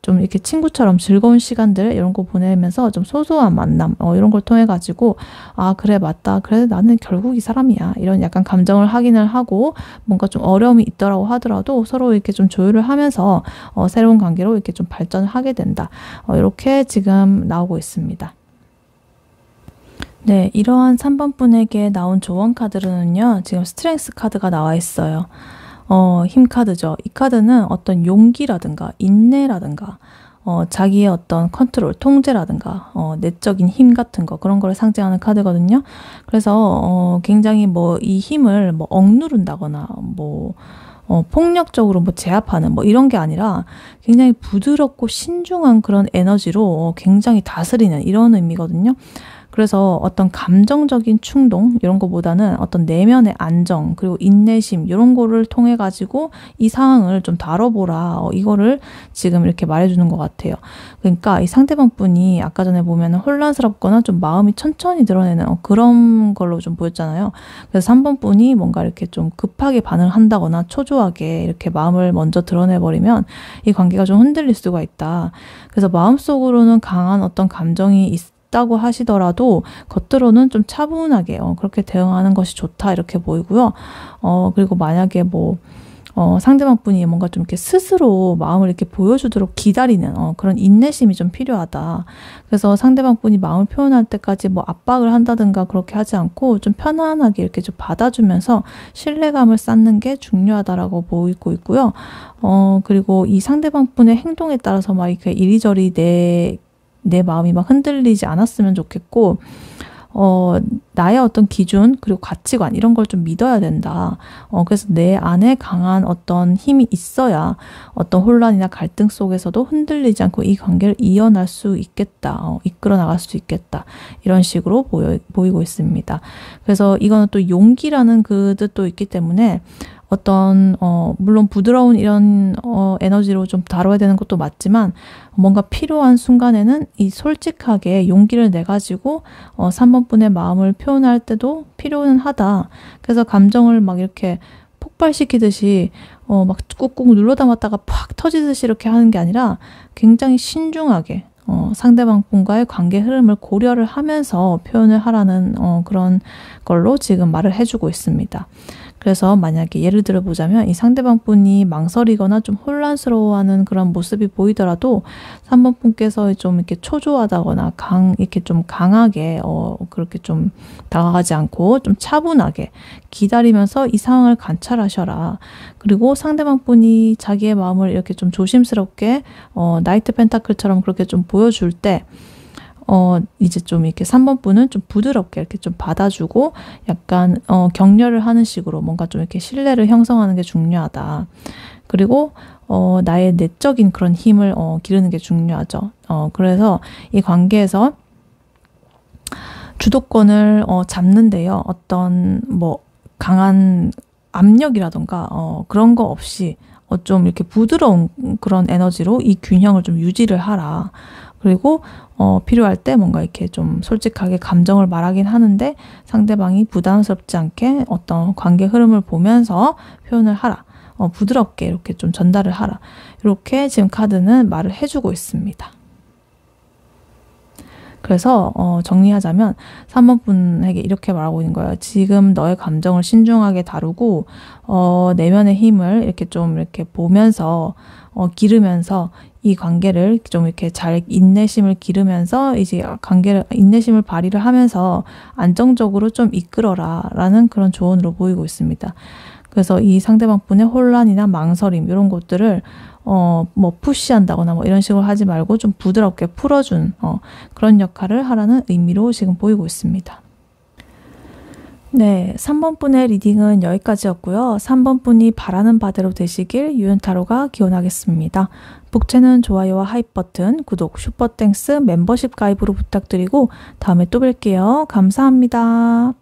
좀 이렇게 친구처럼 즐거운 시간들 이런 거 보내면서 좀 소소한 만남 이런 걸 통해 가지고 그래 맞다. 그래 나는 결국 이 사람이야. 이런 약간 감정을 확인을 하고 뭔가 좀 어려움이 있더라고 하더라도 서로 이렇게 좀 조율을 하면서 새로운 관계로 이렇게 좀 발전을 하게 된다. 이렇게 지금 나오고 있습니다. 네, 이러한 3번 분에게 나온 조언 카드로는요. 지금 스트렝스 카드가 나와 있어요. 힘 카드죠. 이 카드는 어떤 용기라든가 인내라든가 자기의 어떤 컨트롤, 통제라든가 내적인 힘 같은 거 그런 거를 상징하는 카드거든요. 그래서 굉장히 뭐 이 힘을 뭐 억누른다거나 뭐 폭력적으로 뭐 제압하는 뭐 이런 게 아니라 굉장히 부드럽고 신중한 그런 에너지로 굉장히 다스리는 이런 의미거든요. 그래서 어떤 감정적인 충동 이런 거보다는 어떤 내면의 안정 그리고 인내심 이런 거를 통해 가지고 이 상황을 좀 다뤄보라 이거를 지금 이렇게 말해주는 것 같아요. 그러니까 이 상대방 분이 아까 전에 보면 혼란스럽거나 좀 마음이 천천히 드러내는 그런 걸로 좀 보였잖아요. 그래서 3번 분이 뭔가 이렇게 좀 급하게 반응을 한다거나 초조하게 이렇게 마음을 먼저 드러내버리면 이 관계가 좀 흔들릴 수가 있다. 그래서 마음속으로는 강한 어떤 감정이 있다고 하시더라도 겉으로는 좀 차분하게 그렇게 대응하는 것이 좋다 이렇게 보이고요. 그리고 만약에 뭐 상대방 분이 뭔가 좀 이렇게 스스로 마음을 이렇게 보여주도록 기다리는 그런 인내심이 좀 필요하다. 그래서 상대방 분이 마음을 표현할 때까지 뭐 압박을 한다든가 그렇게 하지 않고 좀 편안하게 이렇게 좀 받아주면서 신뢰감을 쌓는 게 중요하다라고 보이고 있고요. 그리고 이 상대방 분의 행동에 따라서 막 이렇게 이리저리 내 마음이 막 흔들리지 않았으면 좋겠고, 나의 어떤 기준, 그리고 가치관, 이런 걸 좀 믿어야 된다. 그래서 내 안에 강한 어떤 힘이 있어야 어떤 혼란이나 갈등 속에서도 흔들리지 않고 이 관계를 이어날 수 있겠다. 이끌어 나갈 수 있겠다. 이런 식으로 보이고 있습니다. 그래서 이거는 또 용기라는 그 뜻도 있기 때문에 어떤 물론 부드러운 이런 에너지로 좀 다뤄야 되는 것도 맞지만 뭔가 필요한 순간에는 이 솔직하게 용기를 내 가지고 3번 분의 마음을 표현할 때도 필요는 하다. 그래서 감정을 막 이렇게 폭발시키듯이 막 꾹꾹 눌러 담았다가 팍 터지듯이 이렇게 하는 게 아니라 굉장히 신중하게 상대방 분과의 관계 흐름을 고려를 하면서 표현을 하라는 그런 걸로 지금 말을 해주고 있습니다. 그래서 만약에 예를 들어 보자면 이 상대방 분이 망설이거나 좀 혼란스러워하는 그런 모습이 보이더라도 3번 분께서 좀 이렇게 초조하다거나 이렇게 좀 강하게 그렇게 좀 다가가지 않고 좀 차분하게 기다리면서 이 상황을 관찰하셔라. 그리고 상대방 분이 자기의 마음을 이렇게 좀 조심스럽게 나이트 펜타클처럼 그렇게 좀 보여줄 때 이제 좀 이렇게 3번 분은 좀 부드럽게 이렇게 좀 받아주고 약간 격려를 하는 식으로 뭔가 좀 이렇게 신뢰를 형성하는 게 중요하다. 그리고 나의 내적인 그런 힘을 기르는 게 중요하죠. 그래서 이 관계에서 주도권을 잡는데요. 어떤 뭐 강한 압력이라던가 그런 거 없이 좀 이렇게 부드러운 그런 에너지로 이 균형을 좀 유지를 하라. 그리고 필요할 때 뭔가 이렇게 좀 솔직하게 감정을 말하긴 하는데 상대방이 부담스럽지 않게 어떤 관계 흐름을 보면서 표현을 하라. 부드럽게 이렇게 좀 전달을 하라. 이렇게 지금 카드는 말을 해주고 있습니다. 그래서 정리하자면 3번 분에게 이렇게 말하고 있는 거예요. 지금 너의 감정을 신중하게 다루고 내면의 힘을 이렇게 좀 이렇게 보면서 기르면서 이 관계를 좀 이렇게 잘 인내심을 기르면서 이제 인내심을 발휘를 하면서 안정적으로 좀 이끌어라 라는 그런 조언으로 보이고 있습니다. 그래서 이 상대방 분의 혼란이나 망설임 이런 것들을 뭐 푸시한다거나 뭐 이런 식으로 하지 말고 좀 부드럽게 풀어준 그런 역할을 하라는 의미로 지금 보이고 있습니다. 네, 3번 분의 리딩은 여기까지였고요. 3번 분이 바라는 바대로 되시길 유연타로가 기원하겠습니다. 복채는 좋아요와 하이프 버튼, 구독, 슈퍼땡스, 멤버십 가입으로 부탁드리고 다음에 또 뵐게요. 감사합니다.